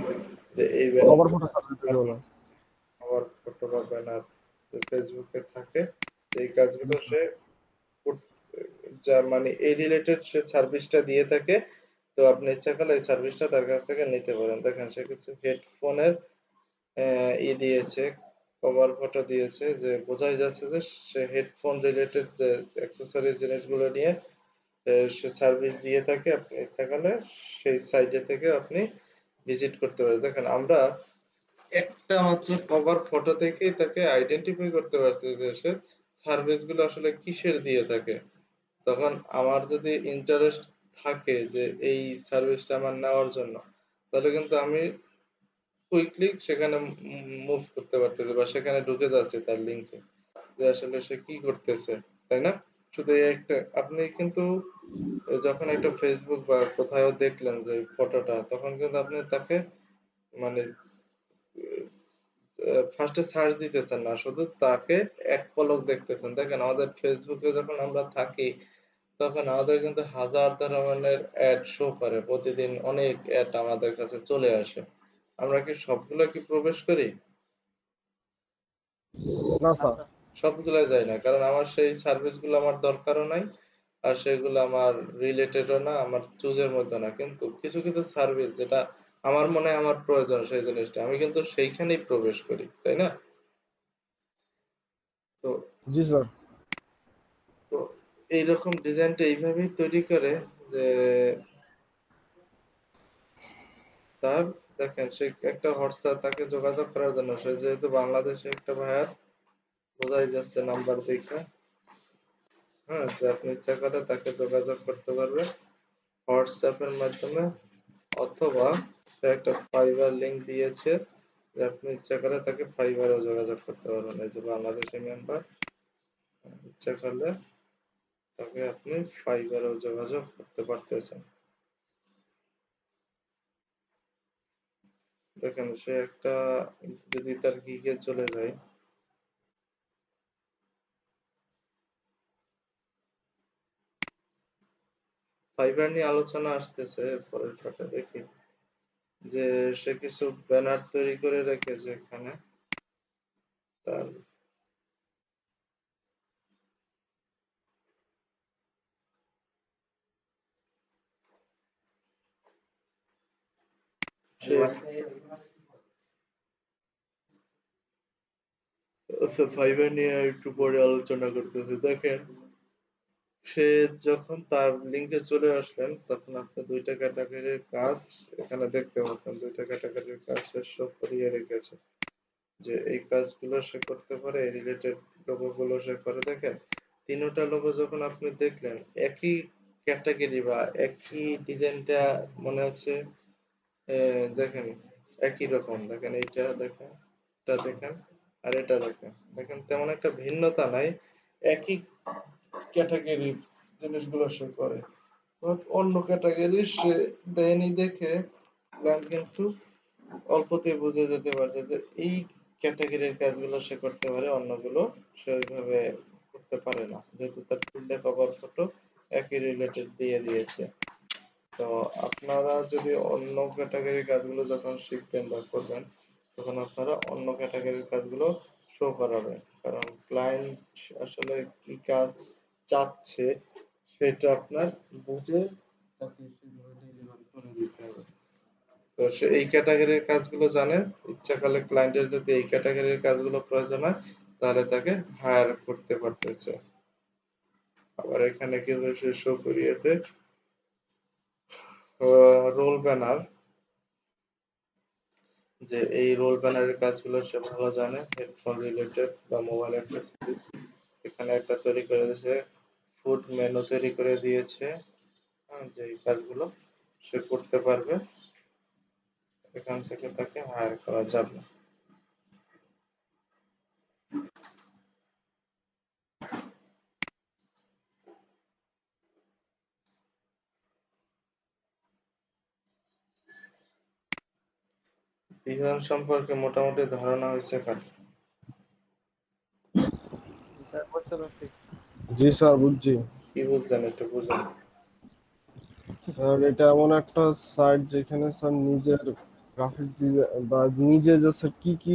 যে এই কভার ব্যানার ফটো সার্ভিস বলে। আবার ফটো বা ব্যানার ফেসবুকে থাকে, এই কাজগুলো সে যা মানে এই রিলেটেড সে সার্ভিসটা দিয়ে থাকে। তো আপনি ইচ্ছা করলে এই সার্ভিসটা তার কাছ থেকে নিতে পারেন। দেখেন সে কিছু হেডফোনের দিয়েছে, কভার ফটো দিয়েছে, যে বোঝাই যাচ্ছে যে সে হেডফোন রিলেটেড যে অ্যাক্সেসরিজ জিনিসগুলো নিয়ে সে সার্ভিস দিয়ে থাকে। আপনি ইচ্ছা করলে সেই সাইটে থেকে আপনি ভিজিট করতে পারেন। দেখেন আমরা একটা মাত্র কভার ফটো থেকেই তাকে আইডেন্টিফাই করতে পারছি যে সে সার্ভিস গুলো আসলে কিসের দিয়ে থাকে। তখন আমার যদি ইন্টারেস্ট থাকে যে এই সার্ভিসটা আমার নেওয়ার জন্য, তাহলে কিন্তু আমি কুইকলি সেখানে মুভ করতে পারতেছি বা সেখানে ঢুকে যাচ্ছে তার লিঙ্কে, যে আসলে সে কি করতেছে, তাই না? শুধু এই একটা আপনি কিন্তু যখন একটা ফেসবুক বা কোথাও দেখলেন যে ফটোটা, তখন কিন্তু আপনি তাকে মানে ফার্স্টে সার্চ দিতেছেন না, শুধু তাকে এক পলক দেখতেছেন। দেখেন আমাদের ফেসবুকে যখন আমরা থাকি তখন আমাদের কিন্তু হাজার ধরনের অ্যাড শো করে, প্রতিদিন অনেক অ্যাড আমাদের কাছে চলে আসে। আমরা কি সবগুলো কি প্রবেশ করি? না স্যার। সবগুলো যাই না, কারণ আমার সেই সার্ভিস গুলো আমার দরকারও নাই, আর সেগুলো আমার রিলেটেডও না, আমার চুজের মধ্যে না। কিন্তু কিছু কিছু সার্ভিস যেটা আমার মনে হয় আমার প্রয়োজন সেই জিনিসটা, আমি কিন্তু সেইখানেই প্রবেশ করি, তাই না? তো জি স্যার। তো এইরকম ডিজাইনটা এইভাবেই তৈরি করে যে তার, দেখেন সে একটা হোয়াটসঅ্যাপ তাকে যোগাযোগ করার জন্য, সে যেহেতু বাংলাদেশে একটা ভাইয়ার, বোঝাই যাচ্ছে নাম্বার দেখে, হ্যাঁ, যে আপনি ইচ্ছা করে তাকে যোগাযোগ করতে পারবেন হোয়াটসঅ্যাপ এর মাধ্যমে, অথবা সে একটা ফাইবার লিংক দিয়েছে যে আপনি ইচ্ছা করে তাকে ফাইবারেও যোগাযোগ করতে পারবেন। এই যে বাংলাদেশি মেম্বার, ইচ্ছা করলে তাকে আপনি ফাইবারেও যোগাযোগ করতে পারতেছেন। দেখেন সে একটা, যদি তার গিগে চলে যায়, ফাইবার নিয়ে আলোচনা আসতেছে পরের পার্টে, দেখি যে সে কিছু ব্যানার তৈরি করে রেখেছে এখানে তার, সে আচ্ছা ফাইবার নিয়ে একটু পরে আলোচনা করতেছে। দেখেন সে যখন তার লিঙ্কে চলে আসলেন তখন আপনি দুইটা ক্যাটাগরির কাজ এখানে দেখতে পাচ্ছেন, দুইটা ক্যাটাগরির কাজ সে সব করিয়ে রেখেছে, যে এই কাজগুলো সে করতে পারে, এই রিলেটেড লোগো গুলো সে করে। দেখেন তিনটা লোগো যখন আপনি দেখলেন, একই ক্যাটাগরি বা একই ডিজাইনটা মনে হচ্ছে, দেখেন একই রকম। দেখেন এইটা দেখেন, এটা দেখেন, আর এটা দেখেন, দেখেন তেমন একটা ভিন্নতা নাই, একই ক্যাটাগরির জিনিসগুলো সে করে। বাট অন্য ক্যাটাগরি সে দেয়নি দেখে ক্লায়েন্ট কিন্তু অল্পতেই বুঝে যেতে পারছে যে এই ক্যাটাগরির কাজগুলো সে করতে পারে, অন্যগুলো সে ওইভাবে করতে পারে না, যেহেতু তার ফিল্ডে কভার ফটো একই রিলেটেড দিয়ে দিয়েছে। তো আপনারা যদি অন্য ক্যাটাগরির কাজগুলো যখন শিখবেন বা করবেন, তখন আপনারা অন্য ক্যাটাগরির কাজগুলো শো করাবেন, কারণ ক্লায়েন্ট আসলে কি কাজ চাচ্ছে সেটা আপনার বুঝে তাকে সেভাবে ডেলিভার করে দিতে হবে। তো সে এই ক্যাটাগরির কাজগুলো জানে, ইচ্ছা করলে ক্লায়েন্টের যদি এই ক্যাটাগরির কাজগুলো প্রয়োজন হয় তাহলে তাকে হায়ার করতে পারতেছে। আবার এখানে কিন্তু সে শো করিয়েছে রোল ব্যানার, যে এই রোল ব্যানারের কাজগুলো সে ভালো জানে, হেডফোন রিলেটেড বা মোবাইল অ্যাক্সেসরিজ। এখানে একটা তৈরি করে দিয়েছে, ফুড মেনু তৈরি করে দিয়েছে, যে এই কাজগুলো সে করতে পারবে, এখান থেকে তাকে হায়ার করা যাবে। বিমান সম্পর্কে মোটামুটি ধারণা হয়েছে কার? স্যার বুঝতে পারছি। জি স্যার, বুঝছি। কি বুঝছেন একটু বুঝেন। স্যার এটা এমন একটা সাইট যেখানে স্যার নিজের গ্রাফিক্স ডিজাইন বা নিজে যে স্যার কি কি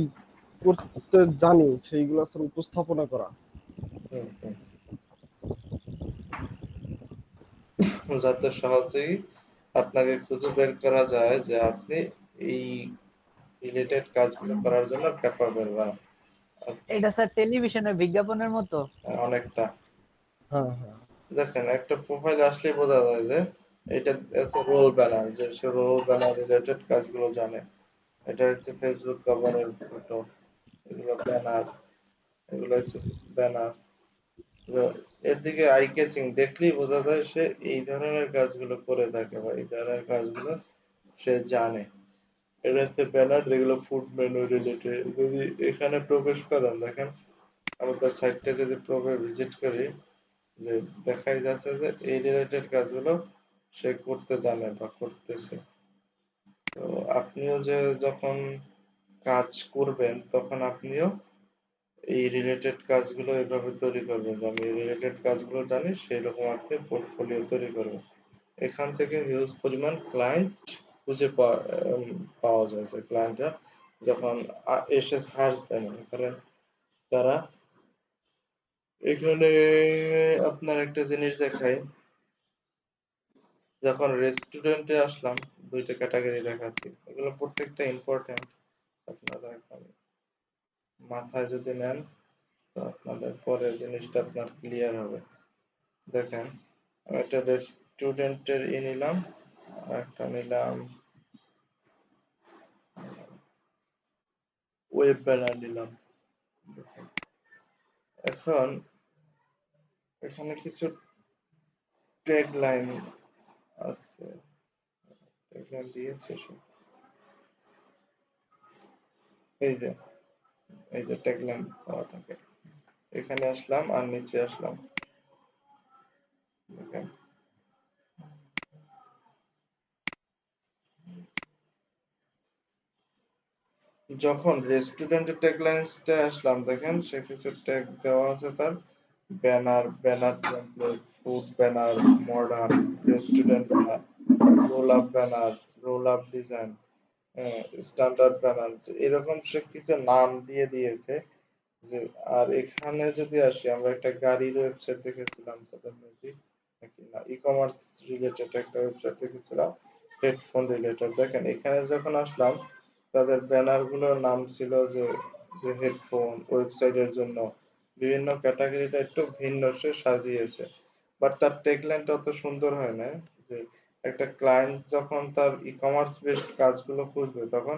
করতে জানি সেইগুলো স্যার উপস্থাপনা করা। হুম, যাতে সহজেই আপনাকে খুঁজে বের করা যায় যে আপনি এই রিলেটেড কাজগুলো করার জন্য ক্যাপাবল বা এটা স্যার টেলিভিশনের বিজ্ঞাপনের মতো। অনেকটা। হ্যাঁ হ্যাঁ। দেখেন একটা প্রোফাইল আসলেই বোঝা যায় যে এটা রোল ব্যানার, যে সে রোল ব্যানার রিলেটেড কাজগুলো জানে। এটা হচ্ছে ফেসবুক কভারের ফটো, এগুলো ব্যানার, এগুলো হচ্ছে ব্যানার। তো এর দিকে আই ক্যাচিং, দেখলেই বোঝা যায় সে এই ধরনের কাজগুলো করে থাকে বা এই ধরনের কাজগুলো সে জানে। এটা হচ্ছে ব্যানার যেগুলো ফুড মেনু রিলেটেড। যদি এখানে প্রবেশ করেন, দেখেন আমাদের সাইটটা যদি ভিজিট করি, যে দেখাই যাচ্ছে যে এই রিলেটেড কাজগুলো সে করতে জানে বা করতেছে। তো আপনিও যে যখন কাজ করবেন তখন আপনিও এই রিলেটেড কাজগুলো এভাবে তৈরি করবেন যে আমি এই রিলেটেড কাজগুলো জানি, সেই রকম আপনি পোর্টফোলিও তৈরি করবেন। এখান থেকে হিউজ পরিমাণ ক্লায়েন্ট খুঁজে পাওয়া যায়, যে ক্লায়েন্টরা যখন এসে সার্চ দেয়, মনে করেন তারা এখানে আপনার একটা জিনিস দেখাই, যখন রেস্টুরেন্টে আসলাম দুইটা ক্যাটাগরি দেখাচ্ছি, এগুলো প্রত্যেকটা ইম্পর্টেন্ট। আপনারা এখন মাথায় যদি নেন তো আপনাদের পরে জিনিসটা আপনার ক্লিয়ার হবে। দেখেন আমি একটা রেস্টুরেন্টের নিলাম, আর একটা নিলাম ওয়েব ব্যানার নিলাম। এখন এখানে কিছু ট্যাগ লাইন আছে, ট্যাগ লাইন দিয়েছে সে। এই যে এই যে ট্যাগ লাইন দেওয়া থাকে, এখানে আসলাম আর নিচে আসলাম, দেখেন যখন রেস্টুরেন্টের ট্যাগ লাইন্সটা আসলাম, দেখেন সে কিছু ট্যাগ দেওয়া আছে তার, banner, banner template, food banner, modern, restaurant banner, roll up banner, roll up design, standard banner, এরকম সে কিছু নাম দিয়ে দিয়েছে। যে আর এখানে যদি আসি, আমরা একটা গাড়ির ওয়েবসাইট দেখেছিলাম তাদের মেবি, নাকি না ই কমার্স রিলেটেড একটা ওয়েবসাইট দেখেছিলাম, হেডফোন রিলেটেড। দেখেন এখানে যখন আসলাম তাদের ব্যানার গুলোর নাম ছিল যে যে হেডফোন ওয়েবসাইটের জন্য বিভিন্ন ক্যাটাগরিটা একটু ভিন্ন সে সাজিয়েছে, বাট তার টেগলাইনটা অত সুন্দর হয় না। যে একটা ক্লায়েন্ট যখন তার ই কমার্স বেসড কাজগুলো খুঁজবে, তখন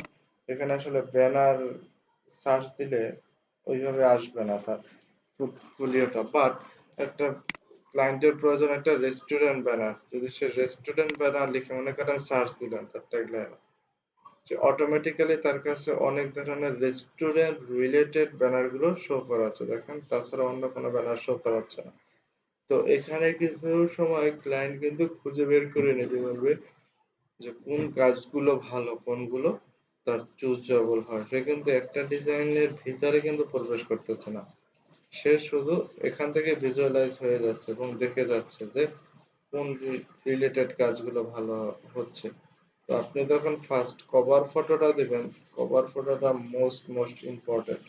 এখানে আসলে ব্যানার সার্চ দিলে ওইভাবে আসবে না তার পোর্টফোলিওটা। বাট একটা ক্লায়েন্টের প্রয়োজন একটা রেস্টুরেন্ট ব্যানার, যদি সে রেস্টুরেন্ট ব্যানার লিখে মনে করেন সার্চ দিলেন তার ট্যাগলাইন, যে অটোমেটিক্যালি তার কাছে অনেক ধরনের রেস্টুরেন্ট রিলেটেড ব্যানার গুলো শো করাচ্ছে, দেখেন তাছাড়া অন্য কোনো ব্যানার শো করাচ্ছে না। তো এখানে কিছু সময় ক্লায়েন্ট কিন্তু খুঁজে বের করে নিতে পারবে যে কোন কাজগুলো ভালো, কোনগুলো তার চুজেবল হয়। সে কিন্তু একটা ডিজাইনের ভিতরে কিন্তু প্রবেশ করতেছে না, সে শুধু এখান থেকে ভিজুয়ালাইজ হয়ে যাচ্ছে এবং দেখে যাচ্ছে যে কোন রিলেটেড কাজগুলো ভালো হচ্ছে। তো আপনি যখন ফার্স্ট কভার ফটোটা দিবেন, কভার ফটোটা মোস্ট ইম্পর্টেন্ট।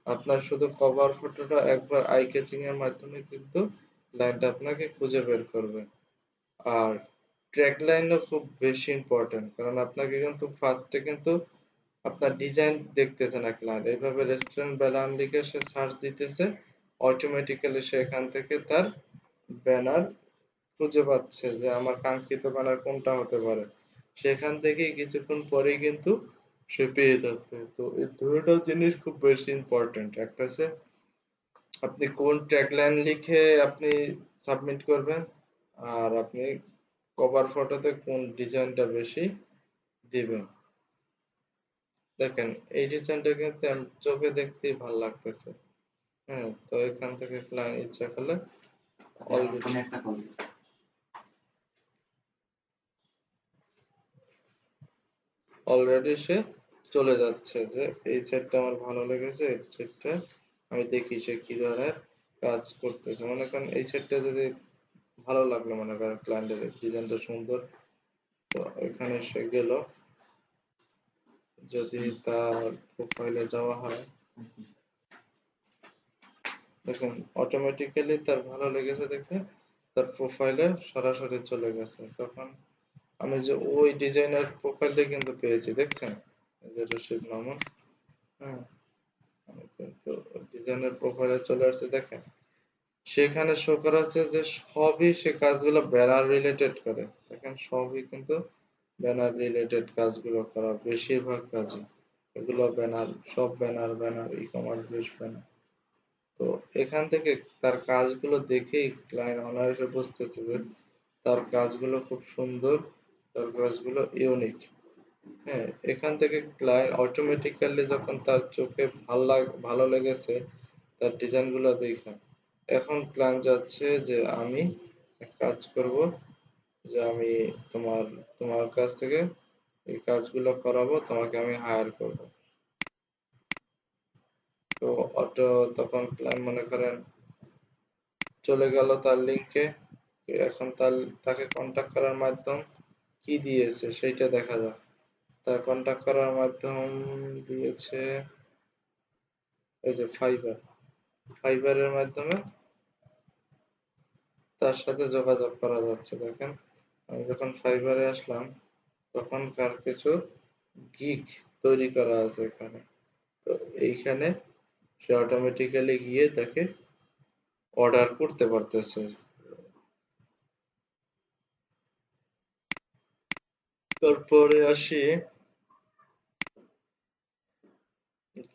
আপনার শুধু কভার ফটোটা একবার আই ক্যাচিং এর মাধ্যমে কিন্তু ক্লায়েন্ট আপনাকে খুঁজে বের করবে। আর ট্র্যাগ লাইনও খুব বেশি ইম্পর্টেন্ট, কারণ আপনাকে কিন্তু ফার্স্টে কিন্তু আপনার ডিজাইন দেখতেছে না ক্লায়েন্ট, এইভাবে রেস্টুরেন্ট ব্যানার লিখে সে সার্চ দিতেছে, অটোমেটিক্যালি সে এখান থেকে তার ব্যানার খুঁজে পাচ্ছে যে আমার কাঙ্ক্ষিত ব্যানার কোনটা হতে পারে। সেখান থেকেই কিছুক্ষণ পরেই কিন্তু সে পেয়ে যাচ্ছে। তো এই দুটো জিনিস খুব বেশি ইম্পর্টেন্ট। একটা হচ্ছে আপনি কোন ট্যাগলাইন লিখে আপনি সাবমিট করবেন, আর আপনি কভার ফটোতে কোন ডিজাইনটা বেশি দিবেন। দেখেন এই ডিজাইনটা কিন্তু চোখে দেখতেই ভালো লাগতেছে। হ্যাঁ, তো এখান থেকে ক্লায়েন্ট ইচ্ছা করলে অলরেডি সে চলে যাচ্ছে যে এই সেটটা আমার ভালো লেগেছে, এই সেটটা আমি দেখি সে কি ধরনের কাজ করতেছে। মনে করেন এই সেটটা যদি ভালো লাগলো, মনে করেন ক্লায়েন্টের ডিজাইনটা সুন্দর, তো এখানে সে গেল, যদি তার প্রোফাইলে যাওয়া হয়, দেখুন অটোমেটিক্যালি তার ভালো লেগেছে দেখে তার প্রোফাইলে সরাসরি চলে গেছে। তখন আমি যে ওই ডিজাইনের প্রোফাইলটা কিন্তু পেয়েছি, দেখছেন এই যে রশিদ মামুন। হ্যাঁ, আমি কিন্তু ডিজাইনের প্রোফাইলে চলে আসছে, দেখেন সেখানে শো করা হচ্ছে যে সবই সে কাজগুলো ব্যানার রিলেটেড করে। দেখেন সবই কিন্তু ব্যানার রিলেটেড কাজগুলো করা, বেশিরভাগ কাজই এগুলো ব্যানার, সব banner banner e commerce base banner. তো এখান থেকে তার কাজগুলো দেখেই ক্লায়েন্ট অনায়াসে বুঝতেছে যে তার কাজগুলো খুব সুন্দর, তার কাজগুলো ইউনিক। হ্যাঁ, এখান থেকে ক্লায়েন্ট অটোমেটিক্যালি যখন তার চোখে ভালো লেগেছে তার ডিজাইনগুলো দেখে, এখন ক্লায়েন্ট চাচ্ছে যে আমি এক কাজ করব, যে আমি তোমার তোমার কাছ থেকে এই কাজগুলো করাবো, তোমাকে আমি হায়ার করব। তো অটো তখন ক্লায়েন্ট মনে করেন চলে গেল তার লিংকে, এখন তাকে কন্টাক্ট করার মাধ্যম কি দিয়েছে সেইটা দেখা যাক। তার কন্টাক্ট করার মাধ্যম দিয়েছে এই যে ফাইবারের মাধ্যমে তার সাথে যোগাযোগ করা যাচ্ছে। দেখেন আমি যখন ফাইবারে আসলাম তখন তার কিছু গিগ তৈরি করা আছে এখানে। তো এইখানে সে অটোমেটিক্যালি গিয়ে তাকে অর্ডার করতে পারতেছে। তারপরে আসি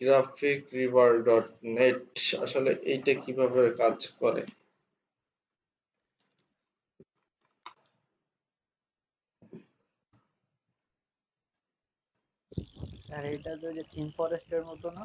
graphicriver.net, আসলে এইটা কিভাবে কাজ করে। আর এটা তো যে থিম ফরেস্টের মতো না?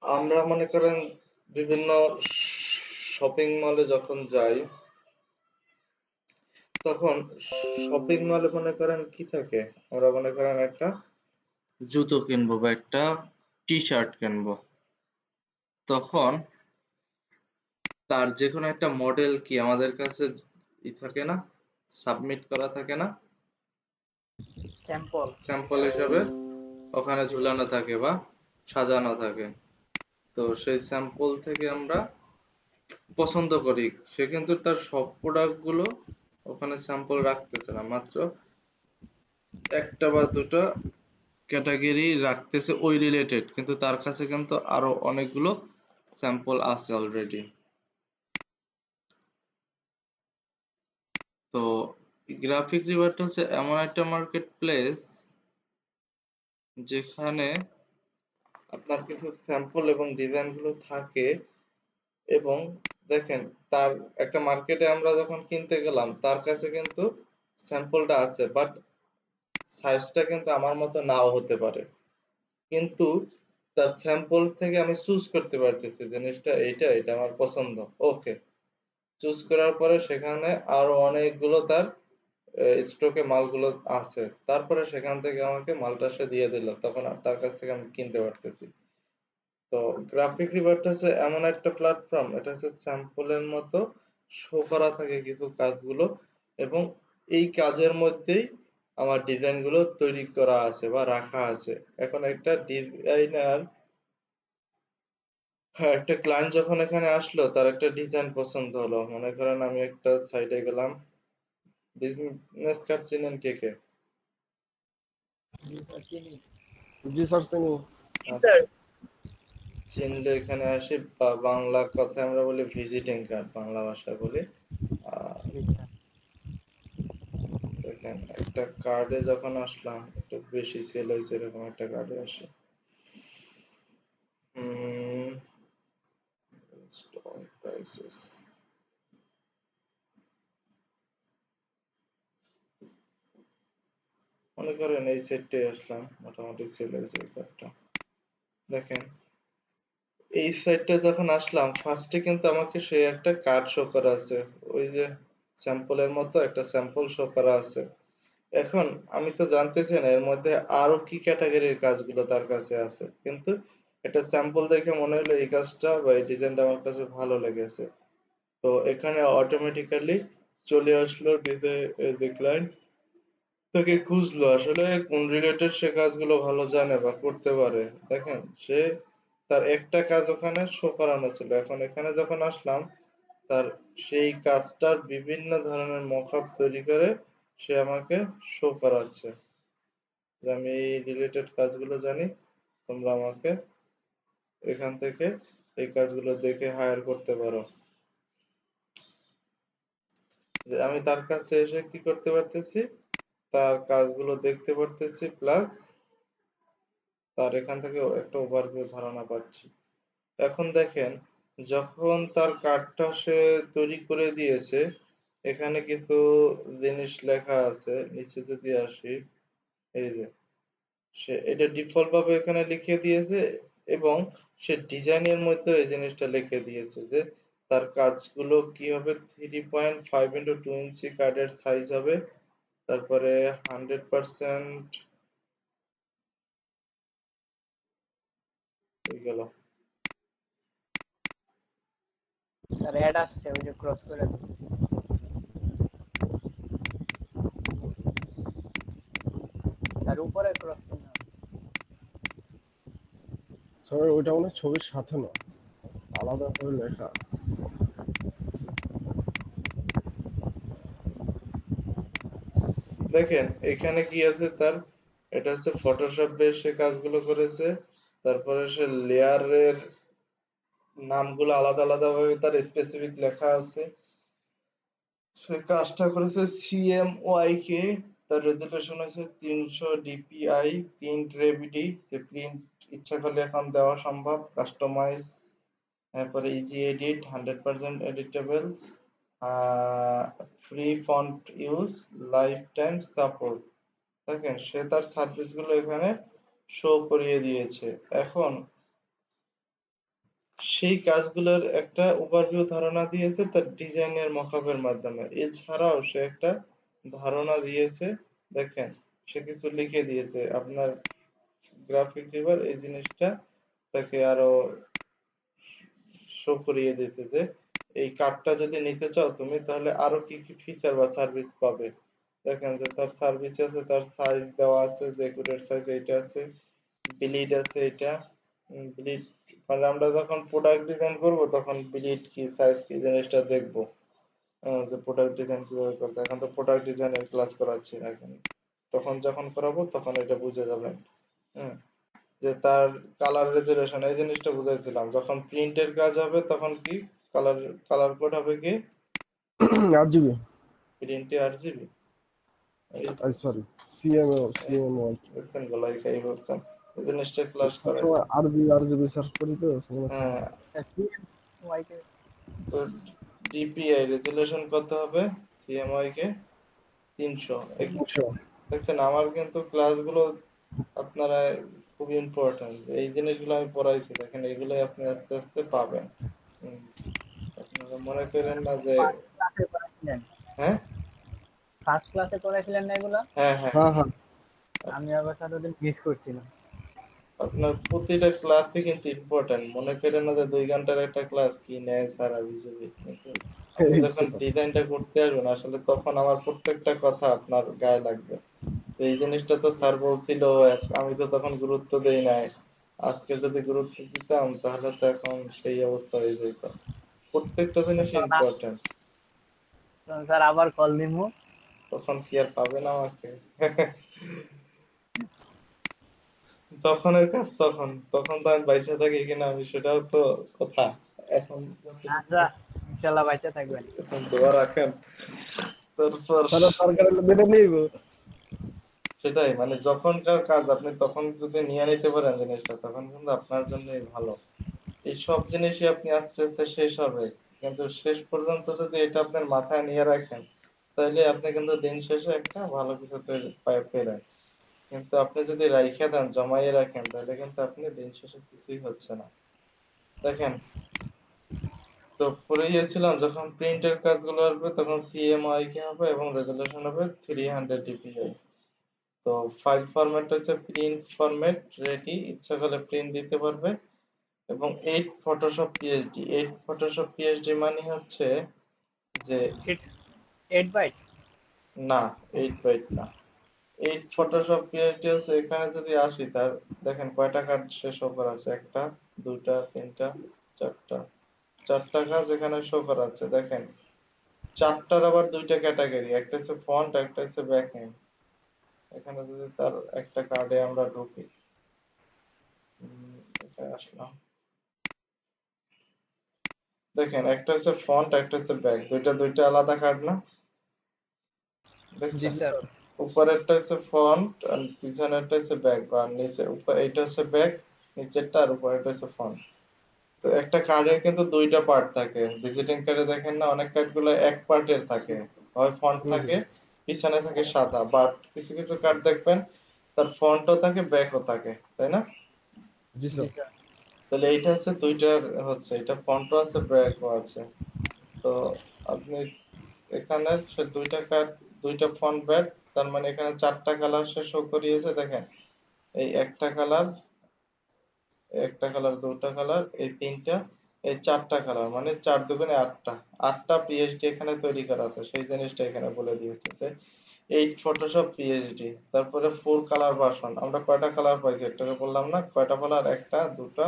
আমরা মনে করেন বিভিন্ন শপিং মলে যখন যাই, তখন শপিং মলে মনে করেন কি থাকে, আমরা মনে করেন একটা জুতো কিনবো বা একটা টি শার্ট কিনবো, তখন তার যে কোনো একটা মডেল কি আমাদের কাছে থাকে না, সাবমিট করা থাকে না, স্যাম্পল। স্যাম্পল হিসাবে ওখানে ঝুলানো থাকে বা সাজানো থাকে। তো সেই স্যাম্পল থেকে আমরা পছন্দ করি। সে কিন্তু তার সব প্রোডাক্ট গুলো ওখানে স্যাম্পল রাখতেছে না, মাত্র একটা বা দুটো ক্যাটাগরি রাখতেছে ওই রিলেটেড, কিন্তু তার কাছে কিন্তু আরো অনেকগুলো স্যাম্পল আছে অলরেডি। তো গ্রাফিক রিওয়ার্ড হচ্ছে এমন একটা মার্কেট প্লেস যেখানে আপনার কিছু স্যাম্পল এবং ডিজাইন গুলো থাকে, এবং দেখেন তার একটা মার্কেটে আমরা যখন কিনতে গেলাম তার কাছে কিন্তু স্যাম্পলটা আছে, বাট সাইজটা কিন্তু আমার মতো নাও হতে পারে, কিন্তু তার স্যাম্পল থেকে আমি চুজ করতে পারতেছি জিনিসটা এইটা এটা আমার পছন্দ। ওকে, চুজ করার পরে সেখানে আরো অনেকগুলো তার স্টকে মালগুলো আছে, তারপরে সেখান থেকে আমাকে মালটা সে দিয়ে দিল, তখন তার কাছ থেকে আমি কিনতে পারতেছি। তো গ্রাফিক রিওয়ার্ড হচ্ছে এমন একটা প্ল্যাটফর্ম, এটা হচ্ছে স্যাম্পলের মতো শো করা থাকে কিছু কাজগুলো, এবং এই কাজের মধ্যেই আমার ডিজাইন গুলো তৈরি করা আছে বা রাখা আছে। এখন একটা ডিজাইনার, হ্যাঁ, একটা ক্লায়েন্ট যখন এখানে আসলো তার একটা ডিজাইন পছন্দ হলো, মনে করেন আমি একটা সাইটে গেলাম, বিজনেস কার্ড চিনেন কে কে? জি স্যার চিনি। আচ্ছা, চিনলে এখানে আসি, বা বাংলা কথায় আমরা বলি ভিজিটিং কার্ড, বাংলা ভাষায় বলি। আহ, দেখেন একটা কার্ডে যখন আসলাম, একটু বেশি সেল হয়েছে এরকম একটা কার্ডে আসে, স্টক প্রাইসেস, মনে করেন এই সেটটাই আসলাম, মোটামুটি সেল হয়েছে এই কার্ডটা। দেখেন এই সাইটটা যখন আসলাম ফার্স্টে কিন্তু আমাকে সেই একটা কার্ড শো করা আছে, ওই যে স্যাম্পলের মতো একটা স্যাম্পল শো করা আছে। এখন আমি তো জানতেছি না এর মধ্যে আরো কি ক্যাটাগরির কাজগুলো তার কাছে আছে, কিন্তু একটা স্যাম্পল দেখে মনে হলো এই কাজটা বা এই ডিজাইনটা আমার কাছে ভালো লেগেছে, তো এখানে অটোমেটিক্যালি চলে আসলো ডিক্লাইন, তাকে খুঁজলো আসলে কোন রিলেটেড সে কাজগুলো ভালো জানে বা করতে পারে। দেখেন সে তার একটা কাজ ওখানে শো করানো ছিল, এখন এখানে যখন আসলাম তার সেই কাজটার বিভিন্ন ধরনের মকআপ তৈরি করে সে আমাকে শো করাচ্ছে যে আমি এই রিলেটেড কাজগুলো জানি, তোমরা আমাকে এখান থেকে এই কাজগুলো দেখে হায়ার করতে পারো। যে আমি তার কাছে এসে কি করতে পারতেছি, তার কাজগুলো দেখতে পারতেছি, প্লাস তার এখান থেকে একটা ওভারভিউ ধারণা পাচ্ছি। এখন দেখেন যখন তার কার্ডটা সে তৈরি করে দিয়েছে, এখানে কিছু জিনিস লেখা আছে, নিচে যদি আসি, এই যে সে এটা ডিফল্ট ভাবে এখানে লিখে দিয়েছে, এবং সে ডিজাইনের মধ্যে এই জিনিসটা লিখে দিয়েছে যে তার কাজগুলো কি হবে, 3.5x2 ইঞ্চি কার্ডের সাইজ হবে, তারপরে 100% হয়ে গেল। স্যার অ্যাড আসছে, ওই যে ক্রস করে দিন। স্যার উপরে ক্রস চিহ্ন। স্যার ওইটা মনে হয় ছবির সাথে না, আলাদা করে লেখা। দেখেন এখানে কি আছে তার, এটা হচ্ছে ফটোশপ বেস সে কাজগুলো করেছে, তারপরে সে লেয়ারের নামগুলো আলাদা আলাদা ভাবে তার স্পেসিফিক লেখা আছে, সে কাজটা করেছে CMYK, তার রেজুলেশন হচ্ছে 300 dpi, প্রিন্ট রেভিডি, সে প্রিন্ট ইচ্ছা করলে এখন দেওয়া সম্ভব, কাস্টমাইজ, তারপরে easy edit, 100% editable, free font use, life time support. দেখেন সে তার সার্ভিস গুলো এখানে শো করিয়ে দিয়েছে। এখন সেই কাজগুলোর একটা ওভারভিউ ধারণা দিয়েছে তার ডিজাইনের মকআপের মাধ্যমে, এছাড়াও সে একটা ধারণা দিয়েছে, দেখেন সে কিছু লিখে দিয়েছে আপনার গ্রাফিক রিভার এই জিনিসটা তাকে আরো শো করিয়ে দিয়েছে যে এই কার্ডটা যদি নিতে চাও তুমি তাহলে আরো কি কি ফিচার বা সার্ভিস পাবে। দেখেন যে তার সার্ভিস আছে, তার সাইজ দেওয়া আছে, যে একুরেট সাইজ এইটা আছে, বিলিড আছে এটা, বিলিড মানে আমরা যখন প্রোডাক্ট ডিজাইন করব তখন বিলিড কি সাইজ কি জিনিসটা দেখবো, যে প্রোডাক্ট ডিজাইন কিভাবে করতে হয়। এখন তো প্রোডাক্ট ডিজাইনের ক্লাস করাচ্ছি না এখন, তখন যখন করাবো তখন এটা বুঝে যাবেন। হ্যাঁ, যে তার কালার রেজুলেশন এই জিনিসটা বুঝাইছিলাম, যখন প্রিন্টের কাজ হবে তখন কি কালার কালার কোড হবে কি, RGB। প্রিন্টে RGB। এই সরি, সিএমও দেখছেন গলায় খাই বলছেন, এই জিনিসটা ক্লাস করাইছে। সবসময় আরবি আরবি সার্চ করি তো মনে থাকে হ্যাঁ, না। CMYK তো ডিপিআই রেজুলেশন কত হবে সিএমওয়াই কে? 300। 300। দেখছেন আমার কিন্তু ক্লাসগুলো আপনারা খুব ইম্পর্টেন্ট, এই জিনিসগুলো আমি পড়াইছি, দেখেন এগুলোই আপনি আস্তে আস্তে পাবেন। হুম, আপনারা মনে করেন না যে ক্লাসে করাইছিলেন, হ্যাঁ ফার্স্ট ক্লাসে করাইছিলেন না এগুলা? হ্যাঁ হ্যাঁ, হ্যাঁ হ্যাঁ, আমি আবার সারাদিন মিস করছিলাম। আপনার প্রতিটা ক্লাসই কিন্তু ইম্পর্টেন্ট, মনে করেন না যে 2 ঘন্টার একটা ক্লাস কি নেয় সারা বিজেপি, কিন্তু আপনি এই যখন তো। ডিজাইনটা করতে আসবেন আসলে তখন আমার প্রত্যেকটা কথা আপনার গায়ে লাগবে। তো এই জিনিসটা তো স্যার বলছিল, আমি তো তখন গুরুত্ব দেই নাই। আজকে যদি গুরুত্ব দিতাম তাহলে তো এখন সেই অবস্থা হয়ে যেত। প্রত্যেকটা জিনিস ইম্পর্টেন্ট। স্যার আবার কল দিমু। তখন কি আর পাবেন আমাকে? তখনের কাজ তখন, তখন তো আমি বাইচা থাকি কিনা আমি সেটাও তো কথা। এখন আচ্ছা, ইনশাল্লাহ বাচ্চা থাকবেন। এখন দোয়া রাখেন। তারপর তারা সরকারের মেনে নিব। সেটাই, মানে যখনকার কাজ আপনি তখন যদি নিয়ে নিতে পারেন জিনিসটা, তখন কিন্তু আপনার জন্যই ভালো। এই সব জিনিসই আপনি আস্তে আস্তে শেষ হবে, কিন্তু শেষ পর্যন্ত যদি এটা আপনার মাথায় নিয়ে রাখেন তাহলে আপনি কিন্তু দিন শেষে একটা ভালো কিছু পেলেন। কিন্তু আপনি যদি রাইখে দেন, জমাইয়ে রাখেন, তাহলে কিন্তু আপনি দিন শেষে কিছুই হচ্ছে না। দেখেন, তো পড়ে গিয়েছিলাম যখন প্রিন্টের কাজগুলো আসবে তখন সিএমআই কে হবে এবং রেজুলেশন হবে 300 ডিপিআই। তো ফাইল ফরম্যাট হচ্ছে প্রিন্ট ফরম্যাট রেডি, ইচ্ছা করলে প্রিন্ট দিতে পারবে। এবং 8 ফটোশপ পিএইচডি, 8 ফটোশপ পিএইচডি মানে হচ্ছে যে 8 বাইট। না, 8 বাইট না, 8 ফটোশপ পিএইচডি হচ্ছে এখানে যদি আসি তার দেখেন কয়টা কাজ শেষ করা আছে, একটা দুইটা তিনটা চারটা, চারটা কাজ এখানে শো করা আছে। দেখেন চারটার আবার দুইটা ক্যাটাগরি, একটা হচ্ছে ফন্ট একটা হচ্ছে ব্যাকএন্ড। এখানে যদি তার একটা কার্ডে আমরা ঢুকি, এটা আসলাম, দেখেন একটা হচ্ছে ফন্ট একটা হচ্ছে ব্যাক, দুইটা দুইটা আলাদা কার্ড না, জি দেখছেন? স্যার। উপরেরটা হচ্ছে ফন্ট আর পিছনেরটা হচ্ছে ব্যাক, বা নিচে এইটা হচ্ছে ব্যাক, নিচেরটা আর উপরেরটা হচ্ছে ফন্ট। তো একটা কার্ডের কিন্তু দুইটা পার্ট থাকে, ভিজিটিং কার্ডে দেখেন না অনেক কার্ড গুলো এক পার্টের থাকে, হয় ফন্ট হুম থাকে পিছনে থাকে সাদা, বাট কিছু কিছু কার্ড দেখবেন তার ফন্টও থাকে ব্যাকও থাকে, তাই না? জি জি স্যার। স্যার। তাহলে এইটা হচ্ছে দুইটার হচ্ছে, এটা ফন্টও আছে ব্যাকও আছে। তো আপনি এখানে সে দুইটা কার্ড, দুইটা ফন্ট ব্যাক, তার মানে এখানে চারটা কালার সে শো করিয়েছে। দেখেন এই একটা কালার, একটা কালার, দুটা কালার, এই তিনটা, এই চারটা কালার, মানে 4 দুগুণে 8টা, 8টা পিএইচডি এখানে তৈরি করা আছে, সেই জিনিসটা এখানে বলে দিয়েছে যে 8 ফটোশপ পিএইচডি। তারপরে 4 কালার ভার্সন, আমরা কয়টা কালার পাইছি একটাকে বললাম না, কয়টা কালার, একটা দুটা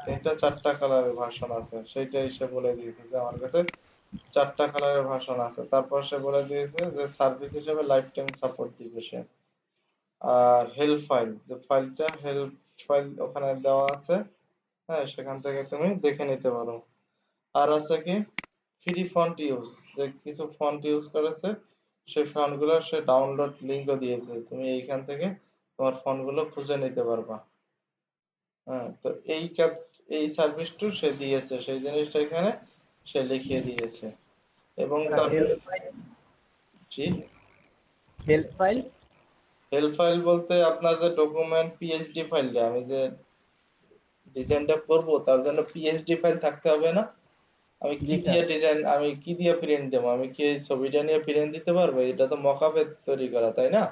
তিনটা চারটা কালারের ভার্সন আছে, সেইটাই সে বলে দিয়েছে যে আমার কাছে চারটা কালারের ভার্সন আছে। তারপর সে বলে দিয়েছে যে সার্ভিস হিসেবে লাইফ টাইম সাপোর্ট দিবে সে। আর হেল্প ফাইল, যে ফাইলটা হেল্প ফাইল ওখানে দেওয়া আছে, হ্যাঁ সেখান থেকে তুমি দেখে নিতে পারো। আর আছে কি ফ্রি ফন্ট ইউজ, যে কিছু ফন্ট ইউজ করেছে সেই ফন্ট গুলো সে ডাউনলোড লিংকও দিয়েছে, তুমি এইখান থেকে তোমার ফন্ট গুলো খুঁজে নিতে পারবা। হ্যাঁ, তো এই কাজ, এই সার্ভিসটা সে দিয়েছে, সেই জিনিসটা এখানে সে লিখিয়ে দিয়েছে। এবং স্যার তার হেল্প ফাইল। জি, হেল্প ফাইল। হেল্প ফাইল বলতে আপনার যে ডকুমেন্ট পিএইচডি ফাইলটা, আমি যে ডিজাইনটা করব তার জন্য পিএইচডি ফাইল থাকতে হবে না? আমি কি জি দিয়ে স্যার। ডিজাইন, আমি কি দিয়ে প্রিন্ট দেবো, আমি কি এই ছবিটা নিয়ে প্রিন্ট দিতে পারবো? এটা তো মকআপে তৈরি করা, তাই না?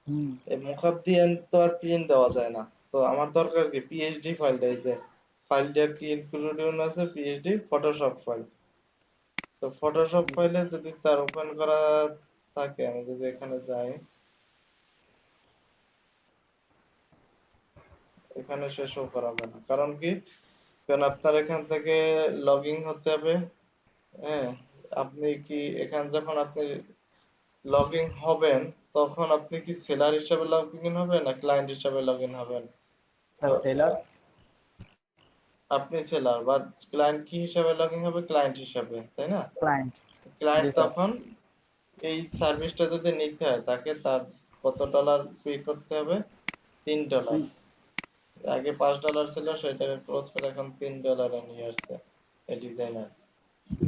হুম। এই মকআপ দিয়ে তো আর প্রিন্ট দেওয়া যায় না। তো আমার দরকার কি পিএইচডি ফাইলটা, এই যে ফাইলটা কি ইনক্লুডিং আছে পিএইচডি ফটোশপ ফাইল। তো ফটোশপ ফাইলে যদি তার ওপেন করা থাকে, আমি যদি এখানে যাই, এখানে সে শো করাবে না, কারণ কি, কারণ আপনার এখান থেকে লগ ইন হতে হবে। হ্যাঁ, আপনি কি এখানে যখন আপনি লগ ইন হবেন তখন আপনি কি সেলার হিসাবে লগ ইন হবেন না ক্লায়েন্ট হিসাবে লগ ইন হবেন? তো স্যার সেলার। আপনি সেলার বা ক্লায়েন্ট কি হিসাবে লগ ইন হবে, ক্লায়েন্ট হিসাবে, তাই না? ক্লায়েন্ট। জি ক্লায়েন্ট স্যার। তখন এই সার্ভিসটা যদি নিতে হয় তাকে তার কত ডলার পে করতে হবে? $3। আগে $5 ছিল, সেটাকে ক্লোজ করে এখন $3 নিয়ে আসছে এই ডিজাইনার।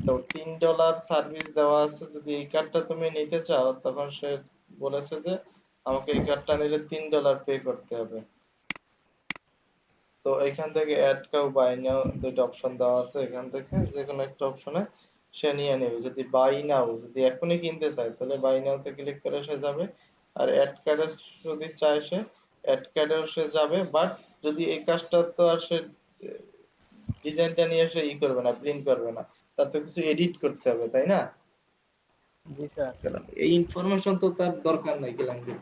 তো $3 সার্ভিস দেওয়া আছে। যদি এই কার্ডটা তুমি নিতে চাও তখন সে বলেছে যে আমাকে এই কার্ডটা নিলে $3 পে করতে হবে। তো এখান থেকে অ্যাড কাউ বাই নাও দুইটা অপশন দেওয়া আছে, এখান থেকে যে কোনো একটা অপশনে সে নিয়ে নেবে। যদি বাই নাও, যদি এখনই কিনতে চায় তাহলে বাই নাও তে ক্লিক করে সে যাবে। আর অ্যাড কার্ডে যদি চায় সে অ্যাড কার্ডেও সে যাবে। বাট যদি এই কাজটা তো আর সে ডিজাইনটা নিয়ে এসে ই করবে না, প্রিন্ট করবে না, তার তো কিছু এডিট করতে হবে, তাই না? জি স্যার। কারণ এই ইনফরমেশন তো তার দরকার নাই কিলাঙ্গি।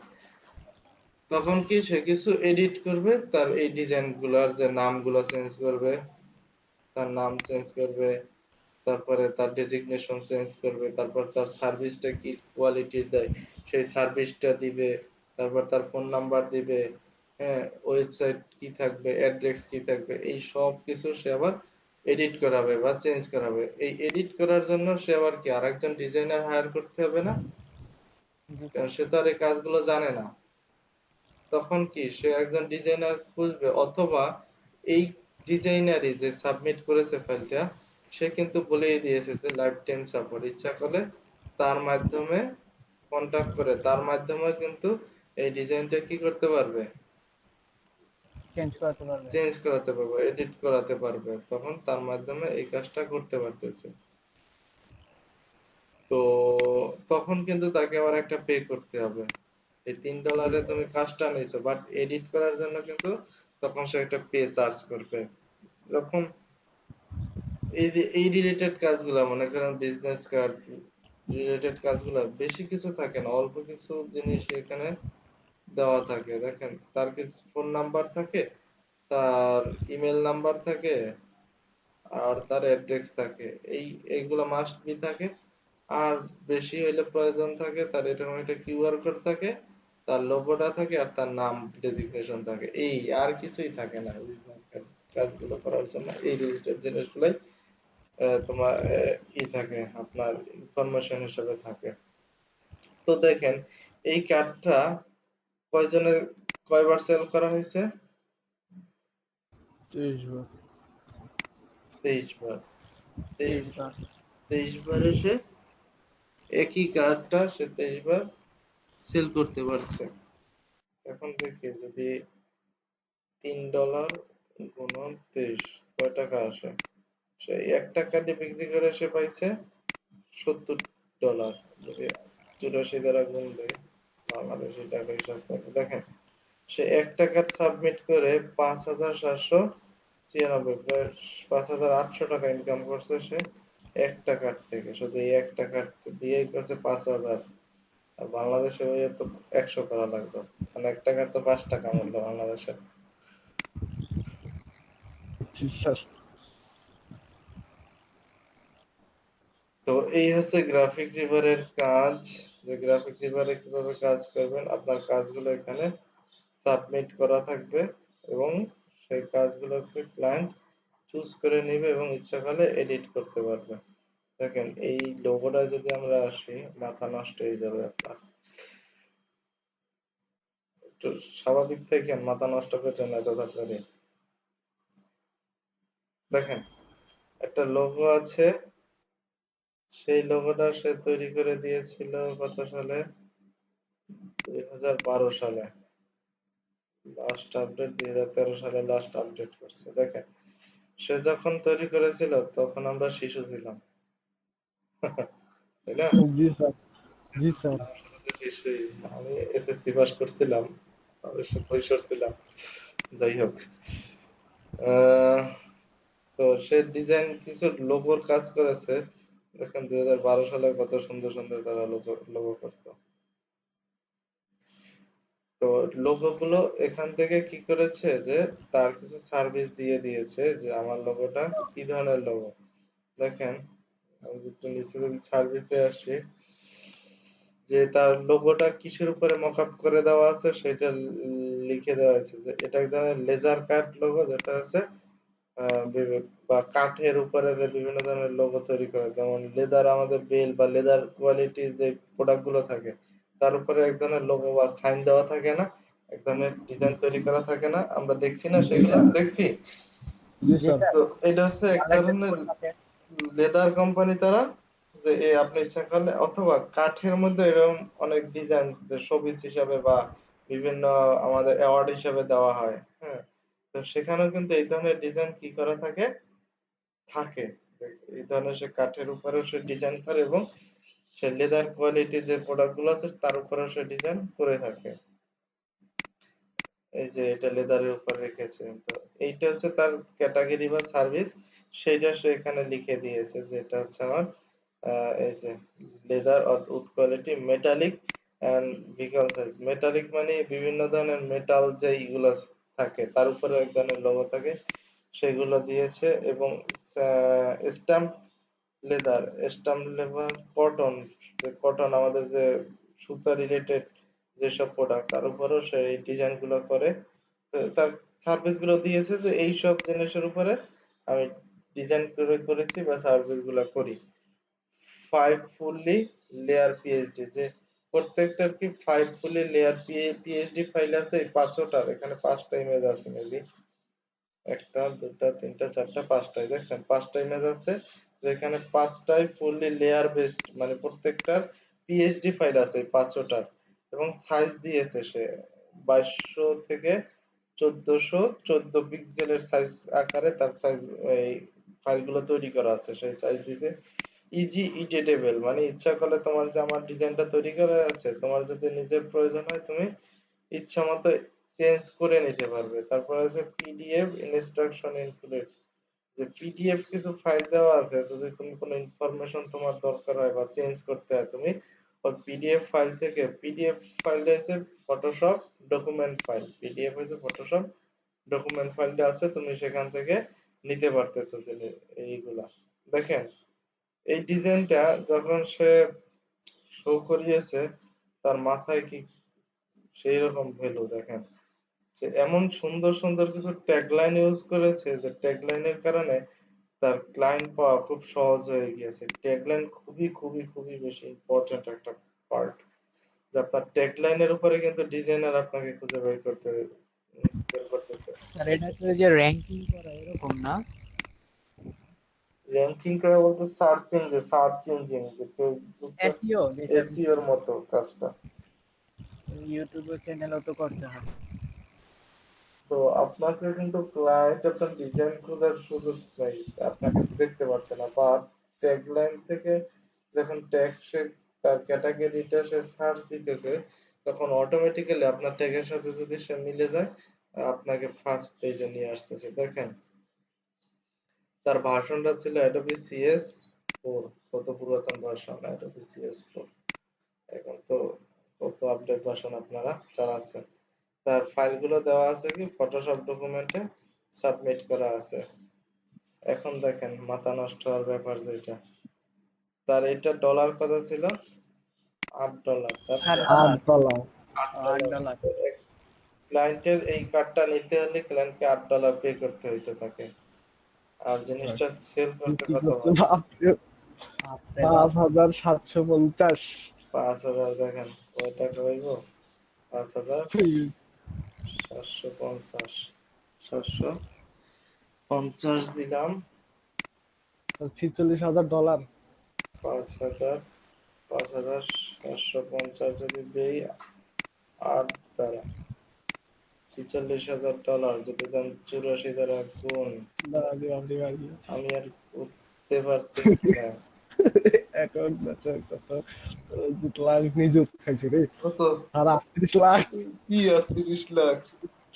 তখন কি সে কিছু এডিট করবে, তার এই ডিজাইন গুলার যে নামগুলো চেঞ্জ করবে, তার নাম চেঞ্জ করবে, তারপরে তার ডেজিগনেশন চেঞ্জ করবে, তারপর তার সার্ভিসটা কি কোয়ালিটির দেয় সেই সার্ভিসটা দিবে, তারপর তার ফোন নাম্বার দিবে, হ্যাঁ, ওয়েবসাইট কি থাকবে, অ্যাড্রেস কি থাকবে, এই সব কিছু সে আবার এডিট করাবে বা চেঞ্জ করাবে। এই এডিট করার জন্য সে আবার কি আরেকজন ডিজাইনার হায়ার করতে হবে না? জি কারণ স্যার। সে তো আর এই কাজগুলো জানে না। তখন কি সে একজন ডিজাইনার খুঁজবে, অথবা এই ডিজাইনারই যে সাবমিট করেছে ফাইলটা সে কিন্তু বলেই দিয়েছে যে লাইফ টাইম সাপোর্ট, ইচ্ছা করলে তার মাধ্যমে কন্টাক্ট করে তার মাধ্যমে কিন্তু এই ডিজাইনটা কি করতে পারবে, চেঞ্জ করাতে পারবে। চেঞ্জ করাতে পারবে, এডিট করাতে পারবে, তখন তার মাধ্যমে এই কাজটা করতে পারতেছে। তো তখন কিন্তু তাকে আবার একটা পে করতে হবে। এই $3 তুমি কাজটা নিয়েছো, বাট এডিট করার জন্য কিন্তু তখন সে একটা পে চার্জ করবে। যখন এই যে এই রিলেটেড কাজগুলা, মনে করেন বিজনেস কার্ড রিলেটেড কাজগুলা বেশি কিছু থাকে না, অল্প কিছু জিনিস এখানে দেওয়া থাকে। দেখেন তার কিছু ফোন নাম্বার থাকে, তার ইমেল নাম্বার থাকে, আর তার অ্যাড্রেস থাকে। এইগুলো মাস্ট বি থাকে। আর বেশি হইলে প্রয়োজন থাকে তার এরকম একটা কিউআর কোড থাকে, তার লোগোটা থাকে, আর তার নাম ডেজিগনেশন থাকে। এই আর কিছুই থাকে না বিজনেস কাজগুলো করার জন্য। এই রিলেটেড জিনিসগুলাই তোমার ই থাকে, আপনার ইনফরমেশন হিসেবে থাকে। তো দেখেন এই কার্ডটা কয়জনের কয়বার সেল করা হয়েছে? 23 বার। 23 বার। 23 তেইশ বার। 23 বার এসে একই কার্ডটা সে 23 বার সেল করতে পারছে। এখন দেখি যদি $3 গুণন 23 কয় টাকা আসে। সে একটা কার্ডে বিক্রি করে সে পাইছে $70। যদি 84 দ্বারা গুণ দেয় বাংলাদেশি টাকা হিসাব করে দেখেন, সে একটা কার্ড সাবমিট করে 5,796 প্রায় 5,800 টাকা ইনকাম করছে সে একটা কার্ড থেকে। শুধু এই একটা কার্ড দিয়েই করছে 5,000। আর বাংলাদেশে ওই তো 100 করা লাগতো, মানে একটা কার্ড তো 5 টাকা মূল্য বাংলাদেশে। জি স্যার। তো এই হচ্ছে গ্রাফিক রিভারের কাজ, যে গ্রাফিক রিভারে কিভাবে কাজ করবেন। আপনার কাজগুলো এখানে সাবমিট করা থাকবে এবং সেই কাজগুলোকে ক্লায়েন্ট চুজ করে নেবে এবং ইচ্ছা করলে এডিট করতে পারবে। দেখেন এই লোগোটা যদি আমরা আসি, মাথা নষ্ট হয়ে যাবে আপনার। একটু স্বাভাবিক থাকেন, মাথা নষ্ট করছেন না এত তাড়াতাড়ি। দেখেন একটা লোগো আছে, সেই লোগোটা সে তৈরি করে দিয়েছিল কত সালে? 2012 সালে। লাস্ট আপডেট 2013 সালে লাস্ট আপডেট করছে। দেখেন সে যখন তৈরি করেছিল তখন আমরা শিশু ছিলাম। তাই না? জি স্যার। জি স্যার। আসলে তো শিশুই। আমি এসএসসি পাস করছিলাম, অবশ্য কৈশোর ছিলাম। যাই হোক, আহ, তো সে ডিজাইন কিছু লোগোর কাজ করেছে। দেখেন 2012 সালে কত সুন্দর সুন্দর তারা লোগো করতো। তো লোগো গুলো এখান থেকে কি করেছে যে তার কিছু সার্ভিস দিয়ে দিয়েছে, যে আমার লোগোটা কি ধরনের লোগো। দেখেন আমি একটু নিচে যদি সার্ভিসে আসি, যে তার লোগোটা কিসের উপরে মকআপ করে দেওয়া আছে সেটা লিখে দেওয়া আছে, যে এটা এক ধরনের লেজার কাট লোগো, যেটা আছে বা কাঠের উপরে যে বিভিন্ন ধরনের লোগো তৈরি করে, যেমন লেদার, আমাদের বেল বা লেদার কোয়ালিটির যে প্রোডাক্ট গুলো থাকে তার উপরে এক ধরনের লোগো বা সাইন দেওয়া থাকে না, এক ধরনের ডিজাইন তৈরি করা থাকে না, আমরা দেখছি না, জি সেগুলো স্যার। দেখছি। জি জি স্যার। স্যার। তো এটা হচ্ছে এক ওয়ালেটের ধরনের ফুটপাতে। লেদার কোম্পানি তারা, যে আপনি ইচ্ছা করলে, অথবা কাঠের মধ্যে এরকম অনেক ডিজাইন যে শোপিস হিসাবে বা বিভিন্ন আমাদের অ্যাওয়ার্ড হিসাবে দেওয়া হয়, হ্যাঁ। তো সেখানেও কিন্তু এই ধরনের ডিজাইন কি করা থাকে, থাকে। যে এই ধরনের সে কাঠের উপরেও সে ডিজাইন করে, এবং সে লেদার কোয়ালিটি যে প্রোডাক্ট গুলো আছে তার উপরেও সে ডিজাইন করে থাকে। এই যে এটা লেদারের উপর রেখেছে, তো এইটা হচ্ছে তার ক্যাটাগরি বা সার্ভিস, সেইটা সে এখানে লিখে দিয়েছে যে এটা হচ্ছে আমার এই যে leather or wood quality metallic and ভিগাল সাইজ। মেটালিক মানে বিভিন্ন ধরনের মেটাল যে ইগুলো থাকে তার উপরে এক ধরনের লোগো থাকে, সেগুলো দিয়েছে। এবং stamp leather, stamp leather, cotton, যে কটন আমাদের যে সুতা রিলেটেড যেসব প্রোডাক্ট তার উপরেও সে এই ডিজাইন গুলো করে। তো তার সার্ভিস গুলো দিয়েছে যে এই সব জিনিসের উপরে আমি ডিজাইন করেছি বা সার্ভিস গুলো করি। 5 ফুললি লেয়ার পিএইচডি, যে প্রত্যেকটার কি 5 ফুললি লেয়ার পিএইচডি ফাইল আছে, এই পাঁচটার এখানে পাঁচটা ইমেজ আছে মেবি, একটা দুটা তিনটা চারটা পাঁচটায়, দেখছেন পাঁচটা ইমেজ আছে, যেখানে পাঁচটায় ফুললি লেয়ার বেসড, মানে প্রত্যেকটার পিএইচডি ফাইল আছে এই পাঁচটার। এবং সাইজ দিয়েছে সে 2200 থেকে 1414 পিক্সেলের সাইজ আকারে তার সাইজ, এই ফাইলগুলো তৈরি করা আছে, সেই সাইজ দিয়েছে। ইজি এডিটেবল, মানে ইচ্ছা করলে তোমার যে আমার ডিজাইনটা তৈরি করা আছে, তোমার যদি নিজের প্রয়োজন হয় তুমি ইচ্ছা মতো চেঞ্জ করে নিতে পারবে। তারপর আছে পিডিএফ ইনস্ট্রাকশন ইনক্লুডেড, যে পিডিএফ কিছু ফাইল দেওয়া আছে, যদি তুমি কোনো ইনফরমেশন তোমার দরকার হয় বা চেঞ্জ করতে হয়, তুমি ওই পিডিএফ ফাইল থেকে, পিডিএফ ফাইলটা হচ্ছে ফটোশপ ডকুমেন্ট ফাইল, পিডিএফ হচ্ছে ফটোশপ ডকুমেন্ট ফাইলটা আছে, তুমি সেখান থেকে নিতে পারতেছো যে এইগুলা। দেখেন এই ডিজাইনটা যখন সে শো করিয়েছে, তার মাথায় কি সেই রকম ভ্যালু, দেখেন সে এমন সুন্দর সুন্দর কিছু ট্যাগলাইন ইউজ করেছে, যে ট্যাগলাইনের কারণে তার ক্লায়েন্ট পাওয়া খুব সহজ হয়ে গিয়েছে। ট্যাগলাইন খুবই খুবই খুবই বেশি ইম্পর্টেন্ট একটা পার্ট, যে আপনার ট্যাগলাইনের উপরে কিন্তু ডিজাইনার আপনাকে খুঁজে বের করতেছে। স্যার এটা তো ওই যে র্যাঙ্কিং করা এরকম না? র্যাঙ্কিং করা বলতে সার্চ ইঞ্জিন যে ফেসবুকের এসইও যেটা এসইও এর মতো কাজটা। ইউটিউবের চ্যানেলও তো করতে হয়। তো আপনাকে কিন্তু ক্লায়েন্ট আপনার ডিজাইন খোঁজার সুযোগ নেই, আপনাকে তো দেখতে পাচ্ছে না, বা ট্যাগলাইন থেকে যখন ট্যাগ সে তার ক্যাটাগরিটা সে সার্চ দিতেছে, তখন অটোমেটিক্যালি আপনার ট্যাগের সাথে যদি সে মিলে যায়, আপনাকে ফার্স্ট পেজে নিয়ে আসতেছে। দেখেন তার ভার্সনটা ছিল অ্যাডোবি সিএস 4, কত পুরাতন ভার্সন অ্যাডোবি সিএস 4, এখন তো কত আপডেট ভার্সন আপনারা চালাচ্ছেন। তার ফাইলগুলো দেওয়া আছে কি ফটোশপ ডকুমেন্টে সাবমিট করা আছে। এখন দেখেন মাথা নষ্ট হওয়ার ব্যাপার যেটা, তার এটা ডলার কত ছিল, $8, তার $8। $8। $8। $8। ক্লায়েন্টের এই কার্ডটা নিতে হলে ক্লায়েন্টকে $8 পে করতে হইতো তাকে, আর জিনিসটা সেল করছে বিক্রি কত করতে ভালো, বাপরে বাপরে বাপ। 5,750। 5,000। দেখেন কয় টাকা হইব, 5,750, 750 দিলাম, $46,000। 5,000, 5,750 যদি দেই 8 দ্বারা, $46,000 যদি দেন 84 দ্বারা গুণ, বাড়ি বাড়ি বাড়ি। আমি আর উঠতে পারতেছি না। এখন কত লাখ নিযুত খাইছে রে। কত, আর 38 লাখ। কি 38 লাখ,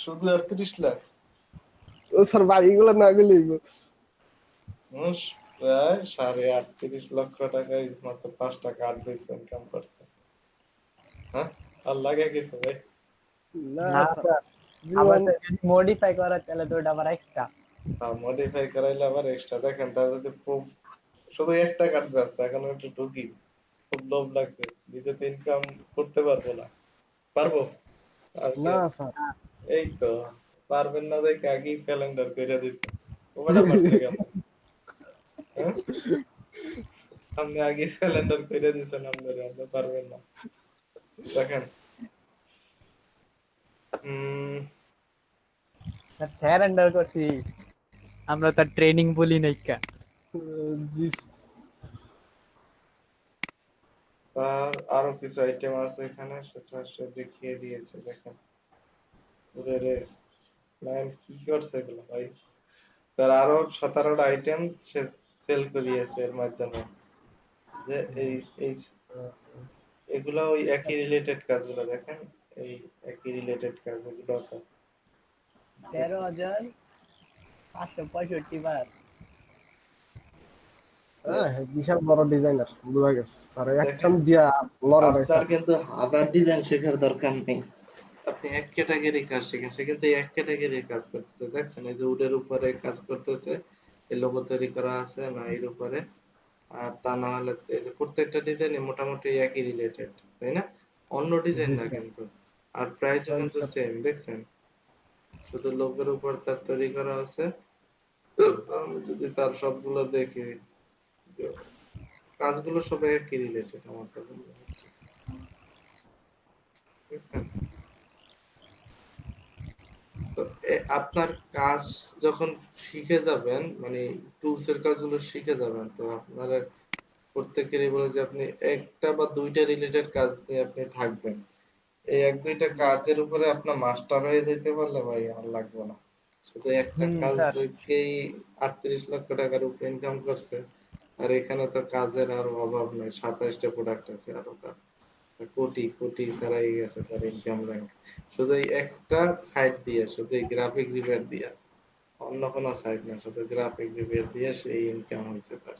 শুধু 38 লাখ, ও স্যার বাড়িগুলো না গেলে মানুষ প্রায় 38.5 লক্ষ টাকায় মাত্র 5টা কার্ড বেচে ইনকাম করছে। হ্যাঁ, আর লাগে কিছু ভাই? না না স্যার, স্যার, আবার স্যার যদি মডিফাই করা তাহলে তো ওটা আবার এক্সট্রা। মডিফাই করাইলে আবার এক্সট্রা। দেখেন তার যদি শুধু একটা কার্ড বেচছে, এখন একটু ঢুকি, খুব লোভ লাগছে, নিজে তো ইনকাম করতে পারবো না, পারবো আর কি না আছে? স্যার। এই তো পারবেন না দেখে আগেই ক্যালেন্ডার করে দিছে, ওটা পারছে কেমন? হ্যাঁ? আপনি আগে সিলিন্ডার করে দিয়েছেন, আপনি পারবেন না। দেখেন স্যারেন্ডার করছি, আমরা তার ট্রেনিং বলি নাই কা। জি, তার আরো কিছু আইটেম আছে এখানে, সেটা সে দেখিয়ে দিয়েছে। দেখেন ওরে রে, ক্লায়েন্ট কি করছে এগুলো ভাই। তার আরো 17টা আইটেম সে সেল করিয়েছে এর মাধ্যমে। যে এই এই এগুলা ওই একই রিলেটেড কাজগুলো দেখেন, এই একই রিলেটেড কাজ এগুলো তো 13,565 বার। হ্যাঁ, বিশাল বড় ডিজাইনার বোঝা গেছে স্যার, দেখেন একদম দিয়া লড়াই আপনার কিন্তু হাজার ডিজাইন শেখার দরকার নেই, আপনি এক ক্যাটাগরি কাজ শিখেন। সে কিন্তু এক ক্যাটাগরির কাজ করতেছে। দেখছেন এই যে উডের উপরে কাজ করতেছে, এই লোগো তৈরি করা আছে না এর উপরে। আর তা না হলে এই যে প্রত্যেকটা ডিজাইনই মোটামুটি একই রিলেটেড, তাই না? অন্য ডিজাইন না কিন্তু। আর প্রাইসও কিন্তু সেম, দেখছেন শুধু লোগোর উপর তার তৈরি করা আছে। আমি যদি তার সবগুলো দেখি, যে কাজগুলো সব একই রিলেটেড আমার কাছে মনে হচ্ছে, দেখছেন? তো আপনার কাজ যখন শিখে যাবেন, মানে টুলস এর কাজগুলো শিখে যাবেন, তো আপনার প্রত্যেকেরই বলে যে আপনি একটা বা দুইটা রিলেটেড কাজ নিয়ে আপনি থাকবেন। এই এক দুইটা কাজের উপরে আপনার মাস্টার হয়ে যেতে পারলে ভাই আর লাগবে না। শুধু একটা কাজ স্যার, দেখেই 38 লক্ষ টাকার উপরে ইনকাম করছে। আর এখানে তো কাজের আর অভাব নেই, 27টা প্রোডাক্ট আছে আরো তার। কোটি কোটি ছাড়াই গেছে তার ইনকাম র্যাঙ্ক, শুধু এই একটা সাইট দিয়ে, শুধু এই গ্রাফিক রিপেয়ার দিয়ে, অন্য কোনো সাইট না, শুধু গ্রাফিক রিপেয়ার দিয়ে সেই ইনকাম হয়েছে তার।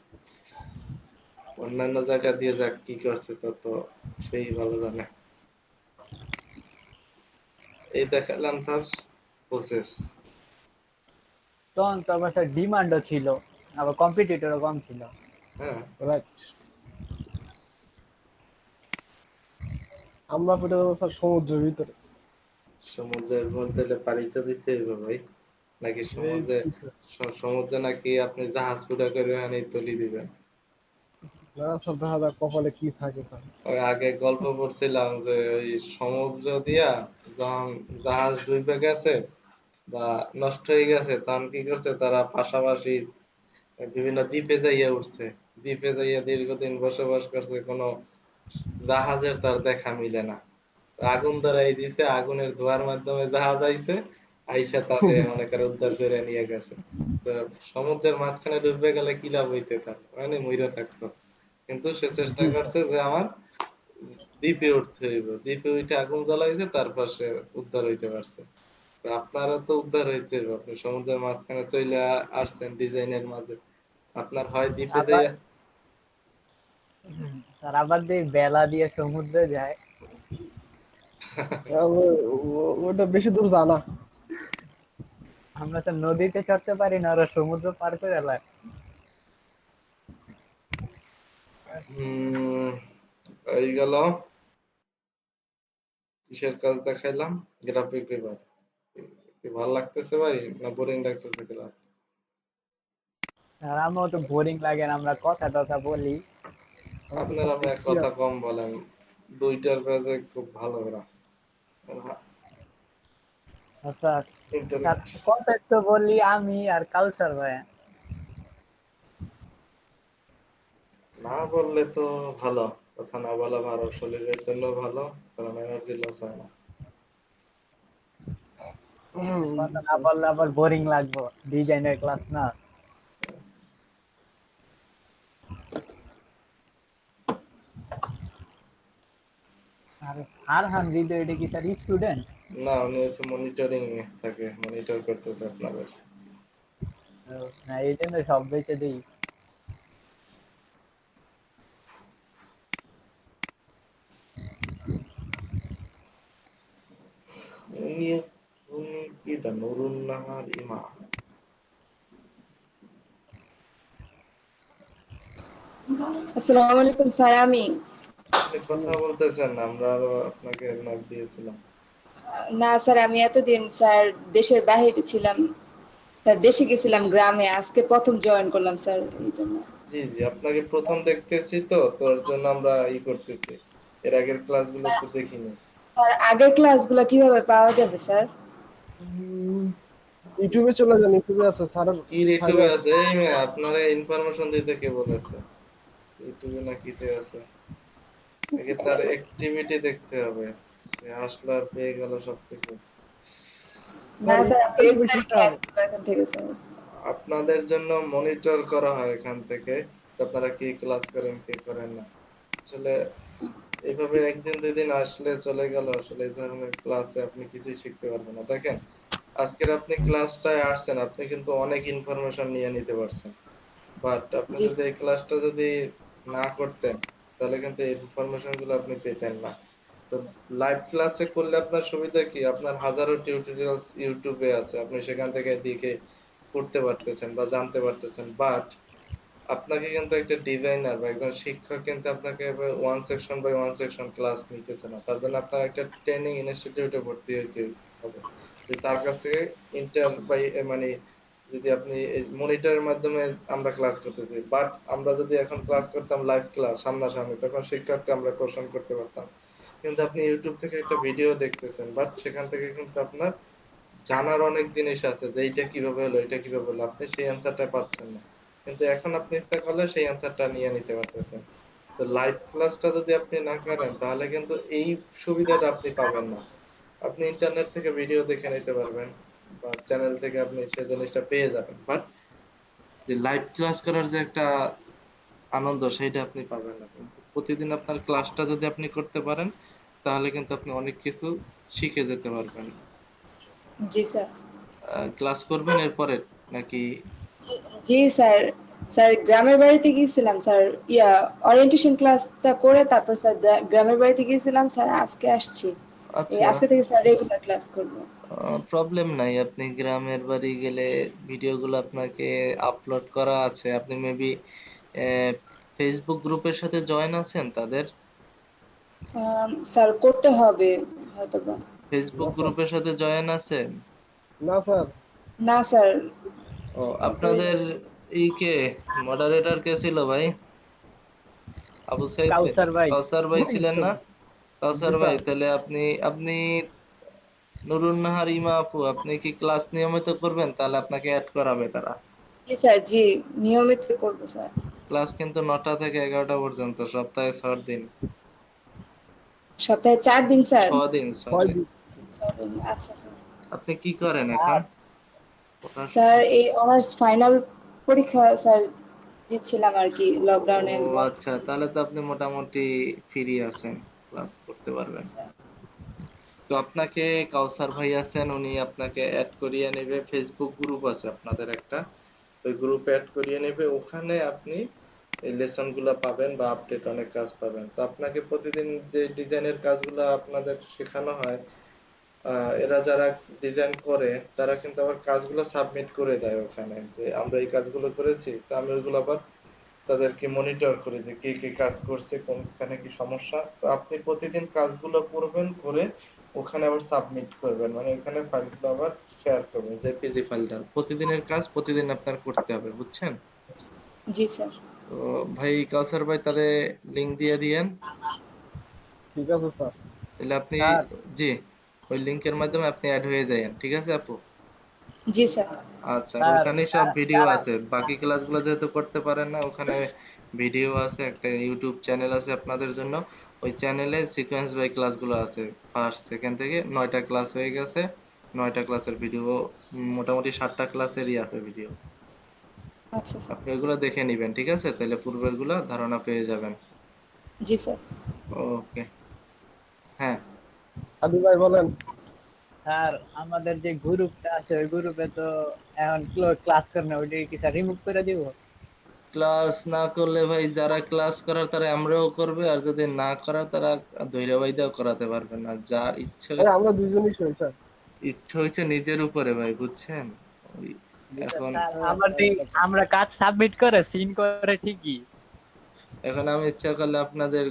অন্যান্য জায়গা দিয়ে যাক কি করছে তা তো সেই ভালো জানে। এই দেখালাম তার প্রসেস। তখন তো আমার স্যার ডিমান্ডও ছিল, আবার কম্পিটিটরও কম ছিল। হ্যাঁ, রাইট। আমরা ফিরে যাবো স্যার সমুদ্রের ভিতরে। সমুদ্রের মধ্যে পাড়ি তো দিতে হবে ভাই, নাকি এই সমুদ্রে? সমুদ্রে নাকি আপনি জাহাজ পুরা করে ওখানে তলি দিবেন? না স্যার, দেখা যাক কপালে কি থাকে স্যার। ওই আগে গল্প পড়ছিলাম যে ওই সমুদ্র দিয়া যখন জাহাজ ডুবে গেছে বা নষ্ট হয়ে গেছে, তখন কি করছে তারা পাশাপাশি বিভিন্ন দ্বীপে যাইয়া উঠছে। দ্বীপে যাইয়া দীর্ঘদিন বসবাস করছে, কোনো জাহাজের তার দেখা মিলে না। আগুন ধরাই দিছে, আগুনের ধোঁয়ার মাধ্যমে জাহাজ আইছে, আইসা তাকে মনে করে উদ্ধার করে নিয়ে গেছে। তো সমুদ্রের মাঝখানে ডুবে গেলে কি লাভ হইতে, তার মানে মইরা থাকতো। কিন্তু সে চেষ্টা জি স্যার। করছে যে আমার দ্বীপে উঠতে হইব, দ্বীপে উঠে আগুন জ্বালাইছে, তারপর সে উদ্ধার হইতে পারছে। তো আপনারও তো উদ্ধার হইতে হইব, আপনি সমুদ্রের মাঝখানে চলে আসছেন ডিজাইনের মাঝে। আপনার হয় দ্বীপে আবার যাইয়া স্যার আবার দিয়ে বেলা দিয়ে সমুদ্রে যায়। ওটা বেশি দূর জানা। আমরা তো নদীতে চড়তে পারি না, ওরা সমুদ্র পার করে এলায়। হম এই গেল কিসের কাজ দেখাইলাম, গ্রাফিক পেপার। কি ভালো লাগতেছে ভাই না বোরিং লাগতেছে ক্লাস? আর আমার তো বোরিং লাগে না, আমরা কথা টথা বলি। আমার তো আপনারা স্যার ভাই দেখছি কথা কম বলেন, দুইটার কাজে খুব ভালো ওরা আচ্ছা স্যার, ইন্টারেক্ট। কথা তো বলি আমি আর কালচার ভাই। না বললে তো ভালো, কথা না বলা ভালো, শরীরের জন্য ভালো, কারণ এনার্জি লস হয় না। কথা না বললে আবার বোরিং লাগবো, ডিজাইনের ক্লাস না। আর ফারহান হৃদয়, এটা কি স্যার স্টুডেন্ট? না, উনি হচ্ছে মনিটরিং এ থাকে, মনিটর করতেছে আপনাদের। না, এই জন্য সব বেঁচে দিই। উনি উনি কি এটা নুরুন নাহার ইমা? আসসালামু আলাইকুম স্যার। আমি আপনি কথা বলতেছেন না, আমরা আরো আপনাকে নক দিয়েছিলাম। না স্যার, আমি এতদিন স্যার দেশের বাইরে ছিলাম, স্যার দেশে গেছিলাম গ্রামে, আজকে প্রথম জয়েন করলাম স্যার, এই জন্য। জি জি, আপনাকে প্রথম দেখতেছি তো তোর জন্য আমরা করতেছি, এর আগের ক্লাসগুলো তো দেখিনি। স্যার আগের ক্লাসগুলো কিভাবে পাওয়া যাবে স্যার? ইউটিউবে চলে যান, ইউটিউবে আছে স্যারের কি সাইডে ইউটিউবে আছে। আছে? এই মেয়ে, আপনারা ইনফরমেশন দিতে কে বলেছে ইউটিউবে না কিতে আছে? আগে তার অ্যাক্টিভিটি দেখতে হবে, সে আসলো আর পেয়ে গেল সবকিছু। না স্যার স্যার, আমি ইউটিউবে রেগুলার ঢুকতে ক্লাস হবে। করবো এখন থেকে স্যার। আপনাদের জন্য মনিটর করা হয় এখান থেকে, আপনারা কি ক্লাস করেন কি করেন না। আসলে এইভাবে একদিন দুই দিন আসলে চলে গেল, আসলে এই ধরনের ক্লাসে আপনি কিছুই শিখতে পারবেন না। দেখেন, আজকের আপনি ক্লাসটায় আসছেন, আপনি কিন্তু অনেক ইনফরমেশন নিয়ে নিতে পারছেন, বাট আপনি জি যদি এই ক্লাসটা যদি না করতেন, তাহলে কিন্তু এই ইনফরমেশন গুলো আপনি পেতেন না। তো লাইভ ক্লাসে করলে আপনার সুবিধা কি, আপনার হাজারো টিউটোরিয়ালস ইউটিউবে আছে, আপনি সেখান থেকে দেখে করতে পারতেছেন বা জানতে পারতেছেন। বাট আপনাকে কিন্তু একটা ডিজাইনার বা একজন শিক্ষক কিন্তু আপনাকে one section by one section class নিতেছে না, তার জন্য আপনার একটা ট্রেনিং ইনস্টিটিউটে ভর্তি হইতে হবে, যে তার কাছ থেকে ইন্টার বাই মানে, যদি আপনি মনিটরের মাধ্যমে আমরা ক্লাস করতেছি, বাট আমরা যদি এখন ক্লাস করতাম লাইভ ক্লাস সামনাসামনি, তখন শিক্ষককে আমরা কোশ্চেন করতে পারতাম। কিন্তু আপনি ইউটিউব থেকে একটা ভিডিও দেখতেছেন, বাট সেখান থেকে কিন্তু আপনার জানার অনেক জিনিস আছে, যে এইটা কিভাবে হলো, এটা কিভাবে হলো, আপনি সেই অ্যান্সারটা পাচ্ছেন না। কিন্তু এখন আপনি ইচ্ছা করলে সেই অ্যান্সারটা নিয়ে নিতে পারতেছেন। তো লাইভ ক্লাসটা যদি আপনি না করেন, তাহলে কিন্তু এই সুবিধাটা আপনি পাবেন না। আপনি ইন্টারনেট থেকে ভিডিও দেখে নিতে পারবেন বা চ্যানেল থেকে আপনি সেই জিনিসটা পেয়ে যাবেন, বাট যে লাইভ ক্লাস করার যে একটা আনন্দ, সেটা আপনি পাবেন না। কিন্তু প্রতিদিন আপনার ক্লাসটা যদি আপনি করতে পারেন, তাহলে কিন্তু আপনি অনেক কিছু শিখে যেতে পারবেন। জি স্যার। ক্লাস করবেন এরপরে নাকি? জি জি স্যার। স্যার গ্রামের বাড়িতে গিয়েছিলাম স্যার, ওরিয়েন্টেশন ক্লাসটা করে তারপর স্যার গ্রামের বাড়িতে গিয়েছিলাম স্যার, আজকে আসছি। এই আচ্ছা, আজকে থেকে স্যার রেগুলার ক্লাস করব। প্রবলেম নাই, আপনি গ্রামের বাড়ি গেলে ভিডিওগুলো আপনাকে আপলোড করা আছে, আপনি মেবি ফেসবুক গ্রুপের সাথে জয়েন আছেন তাদের? স্যার করতে হবে হয়তোবা। ফেসবুক না স্যার, গ্রুপের সাথে জয়েন আছেন? না স্যার। না স্যার। ও, আপনাদের কে মডারেটর কে ছিল ভাই? আবু সাইদ ভাই? কাউসার ভাই। কাউসার ভাই ছিলেন না? জি কাউসার ভাই, স্যার। তাহলে আপনি আপনি নুরুন নাহার ইমা আপু, আপনি কি ক্লাস নিয়মিত করবেন? তাহলে আপনাকে অ্যাড করাবে তারা। জি স্যার, জি নিয়মিত করবো স্যার। ক্লাস কিন্তু 9টা থেকে 11টা পর্যন্ত, সপ্তাহে 6 দিন। সপ্তাহে 4 দিন স্যার? 6 দিন, 6 ছয় দিন। দিন। 6 দিন, আচ্ছা স্যার। আপনি কি করেন এখন? স্যার এই অনার্স ফাইনাল পরীক্ষা স্যার দিচ্ছিলাম আর কি, ও লকডাউনে বন্ধ। আচ্ছা, তাহলে তো আপনি মোটামুটি ফ্রি আছেন, ক্লাস করতে পারবেন। তো আপনাকে কাউসার ভাই আছেন, উনি আপনাকে অ্যাড করিয়ে নেবে, ফেসবুক গ্রুপ আছে আপনাদের একটা, ওই গ্রুপে অ্যাড করিয়ে নেবে, ওখানে আপনি এই লেসন গুলা পাবেন বা আপডেট অনেক কাজ পাবেন। তো আপনাকে প্রতিদিন যে ডিজাইনের কাজগুলো আপনাদের শেখানো হয়, এরা যারা ডিজাইন করে তারা কিন্তু আবার কাজগুলো সাবমিট করে দেয় ওখানে, যে আমরা এই কাজগুলো করেছি, তো আমি ওইগুলো আবার তাদেরকে মনিটর করি যে কে কে কাজ করছে, কোনখানে কি সমস্যা। তো আপনি প্রতিদিন কাজগুলো করবেন, করে ওখানে আবার সাবমিট করবেন, মানে ওখানে ফাইলগুলো আবার শেয়ার করবেন, জেপিজি ফাইলটা। প্রতিদিনের কাজ প্রতিদিন আপনার করতে হবে, বুঝছেন? জি স্যার। তো ভাই কাউসার ভাই, তাহলে লিংক দিয়ে দিয়েন, ঠিক আছে স্যার। তাহলে আপনি, স্যার জি, ওই লিংকের মাধ্যমে আপনি অ্যাড হয়ে যাবেন, ঠিক আছে আপু? জি স্যার। আচ্ছা, স্যার ওখানে সব স্যার ভিডিও স্যার, আছে, বাকি ক্লাসগুলো যেহেতু করতে পারেন না, ওখানে ভিডিও আছে, একটা ইউটিউব চ্যানেল আছে আপনাদের জন্য, ওই চ্যানেলে সিকোয়েন্স বাই ক্লাসগুলো আছে, ফার্স্ট সেকেন্ড থেকে 9টা ক্লাস হয়ে গেছে, 9টা ক্লাসের ভিডিও, মোটামুটি 7টা ক্লাসেরই আছে ভিডিও, আচ্ছা স্যার। আপনি ওগুলো দেখে নিবেন, ঠিক আছে? তাহলে পূর্বের গুলা ধারণা পেয়ে যাবেন। জি স্যার। ওকে, হ্যাঁ। আদি ভাই বলেন। স্যার আমাদের যে গ্রুপটা আছে ওই গ্রুপে তো এখন ক্লাস করে না, ওইটা কি স্যার রিমুভ করে দিব? ক্লাস না করলে ভাই, যারা ক্লাস করার তারা আমরাও করবে, আর যদি না করার তারা ধৈর্য বাইদাও করাতে পারবে না। যার ইচ্ছে এই আমরা দুইজনই শুনি স্যার। ইচ্ছা হয়েছে নিজের উপরে ভাই, বুঝছেন? ওই এখন স্যার আমরা কাজ সাবমিট করে সিন করে ঠিকই। এখন আমি ইচ্ছা করলে আপনাদের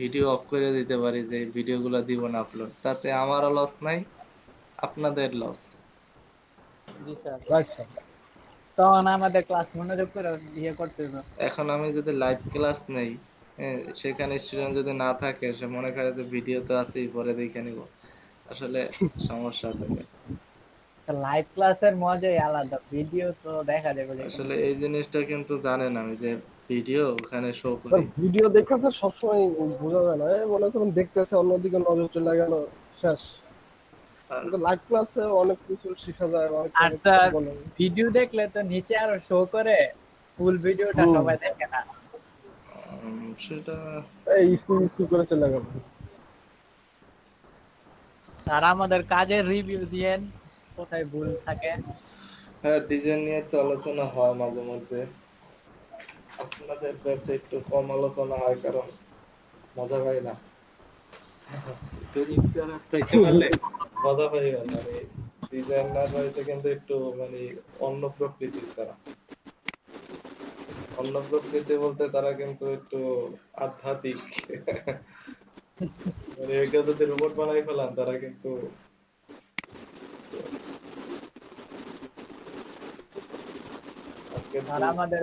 ভিডিও অফ করে দিতে পারি, যে ভিডিওগুলো দিব না আপলোড, তাতে আমারও লস নাই, আপনাদের লস। জি স্যার। Right sir. তখন আমাদের ক্লাস মনোযোগ করে ইয়ে করতে হবে। এখন আমি যদি লাইভ ক্লাস নেই, সেখানে স্টুডেন্ট যদি না থাকে, সে মনে করে যে ভিডিও তো আছেই, পরে দেখে নিব, আসলে সমস্যা থাকে। লাইভ ক্লাসের মজাই আলাদা, ভিডিও তো দেখা যাবে যেখানে। আসলে এই জিনিসটা কিন্তু জানেন আমি যে ভিডিও ওখানে শো স্যার করি। ভিডিও দেখে স্যার সবসময় বোঝা যায় না, এই মনে করুন দেখতেছে অন্যদিকে নজর চলে গেল, শেষ। আর কিন্তু লাইভ ক্লাসে অনেক কিছু শেখা যায়, অনেক আর অনেক কথা স্যার বলে। ভিডিও দেখলে তো নিচে আরো শো করে, ফুল ভিডিওটা হুম, সবাই দেখে না। সেটা এই স্কুল স্কুল করে চলে গেল। স্যার আমাদের কাজের রিভিউ দিয়েন, কোথায় ভুল থাকে। হ্যাঁ, ডিজাইন নিয়ে তো আলোচনা হয় মাঝে মধ্যে। আপনাদের ব্যাচে একটু কম আলোচনা হয়, কারণ মজা পাই না। একটু ইন্টারেস্ট পাইতে পারলে মজা পাইবে। মানে ডিজাইনার রয়েছে কিন্তু একটু মানে অন্য প্রকৃতির তারা। অন্য প্রকৃতি বলতে তারা কিন্তু একটু আধ্যাত্মিক। মানে একে যদি রোবট বানাই ফেলাম, তারা কিন্তু আজকে আর আমাদের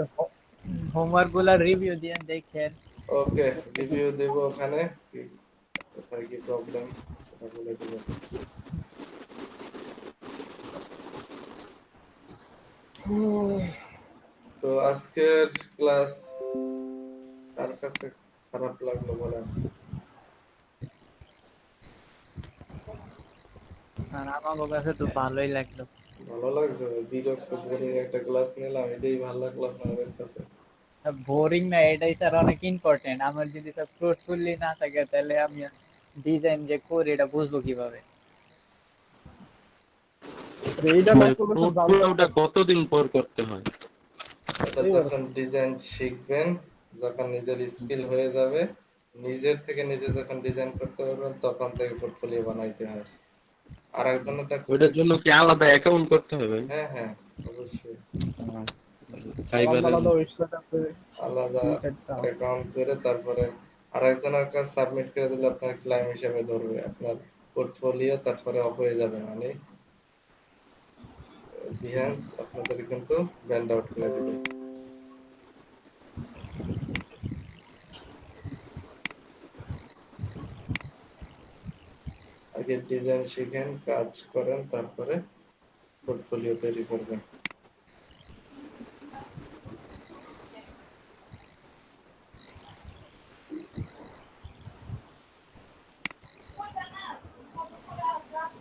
হোমওয়ার্ক গুলার রিভিউ দিয়েন, দেখেন। ওকে রিভিউ দেব ওখানে, কোথায় কি প্রবলেম সেটা বলে দেব। তো আজকের ক্লাস কার কাছে খারাপ লাগলো বলেন? স্যার আমার কাছে তো ভালোই লাগলো। ভালো লাগছে? বিরক্ত বোরিং একটা ক্লাস নিলাম, এটাই ভালো লাগলো আপনাদের কাছে? বোরিং না, এটাই স্যার অনেক ইম্পর্টেন্ট। আমার যদি স্যার ফ্রুটফুলি না থাকে, তাহলে আমি ডিজাইন যে করি এটা বুঝবো কিভাবে? এইটা না মানে করলে স্যার জানতে পোর্টফোলিওটা কতদিন পর করতে হয়? এটা যখন ডিজাইন শিখবেন, যখন নিজের স্কিল হয়ে যাবে, নিজের থেকে নিজে যখন ডিজাইন করতে পারবেন, তখন থেকে পোর্টফোলিও বানাইতে হয়। আর একজনেরটা ওইটার জন্য কি আলাদা অ্যাকাউন্ট করতে হবে? হ্যাঁ হ্যাঁ, অবশ্যই আলাদা ফাইবারের আলাদা ওয়েবসাইট আছে, আলাদা লিমিটেডটা। অ্যাকাউন্ট করে তারপরে আর একজনের কাছে সাবমিট করে দিলে আপনার ক্লায়েন্ট হিসেবে ধরবে আপনার পোর্টফোলিও, তারপরে অফ হয়ে যাবে। মানে বিহেন্স আপনাদের কিন্তু ব্যান্ড আউট করে দিবে। আগে ডিজাইন শিখেন, কাজ করেন, তারপরে পোর্টফোলিও তৈরি করবেন।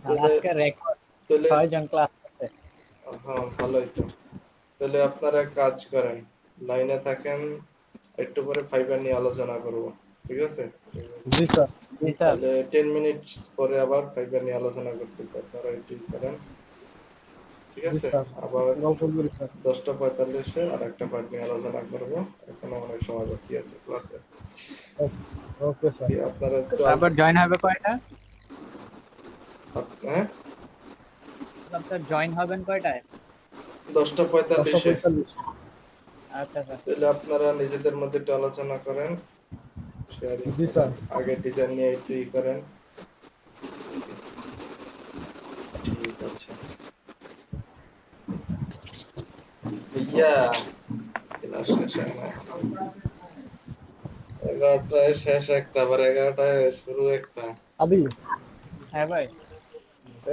আর আজকে রেকর্ড তাহলে 6 জন ক্লাস করতে। হ্যাঁ, ভালোই তো। তাহলে আপনারা এক কাজ করেন, লাইনে থাকেন, একটু পরে ফাইবার নিয়ে আলোচনা করব, ঠিক আছে? জি স্যার। জি স্যার। তাহলে 10 মিনিটস পরে আবার ফাইবার নিয়ে আলোচনা করতেছি, আপনারা একটু করেন, ঠিক জি আছে? স্যার, আবার গল্প করি স্যার। 10:45-এ আর একটা পার্ট নিয়ে আলোচনা করব। এখনো অনেক সময় বাকি আছে ক্লাসে। Okay sir. কি আপনারা একটু আবার জয়েন হবে কয়টা? হ্যাঁ, স্যার জয়েন হবেন কয়টায়? 10:45-এ। 10:45। আচ্ছা স্যার। তাহলে আপনারা নিজেদের মধ্যে একটু আলোচনা করেন, শেয়ারিং জি করেন, স্যার। আগে ডিজাইন নিয়ে একটু করেন। ঠিক আছে ইয়া, ক্লাস শেষ হয় না এখনো। 11টায় শেষ একটা, আবার 11টায় শুরু একটা। আদি, হ্যাঁ ভাই।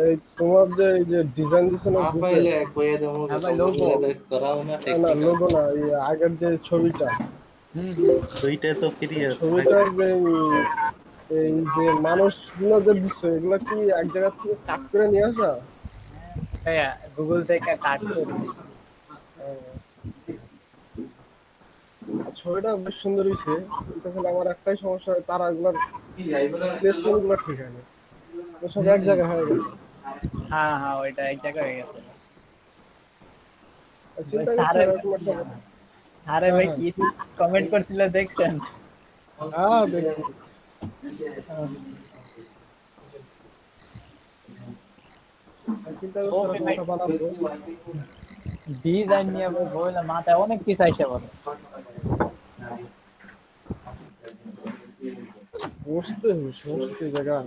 এই তোমার যে এই যে ডিজাইন দিছো না না গ্রুপে, পাইলে কইয়ে দেবো, হ্যাঁ যেটা ভাই, লোগো। বললে দেশ করাও না না টেকনিক্যাল। লোগো না, এই আগের যে ছবিটা, দুইটাই তো ফ্রি আছে। ছবিটার যে এই যে মানুষগুলো যে দিছো, এগুলা কি এক জায়গা থেকে কাট করে নিয়ে আসা? ভাইয়া গুগল থেকে কাট করছি। ছবিটা বেশ সুন্দর হয়েছে, কিন্তু আসলে আমার একটাই সমস্যা, তারা এগুলার প্লেসমেন্ট গুলো ঠিক হয়নি, তো সব এক জায়গায় হয়ে গেছে। হ্যাঁ হ্যাঁ, ওইটা এক জায়গায় হয়ে গেছে। চিন্তা করছি স্যারের এরকম একটা। আরে ভাই কি কমেন্ট করছিল দেখছেন? হ্যাঁ দেখছি, চিন্তা করছি ওকে এরকম ভাই, একটা বানাবো। ডিজাইন নিয়ে বললে মাথায় অনেক কিছু আইসা বলে। বসতে হবে সমস্ত জায়গা।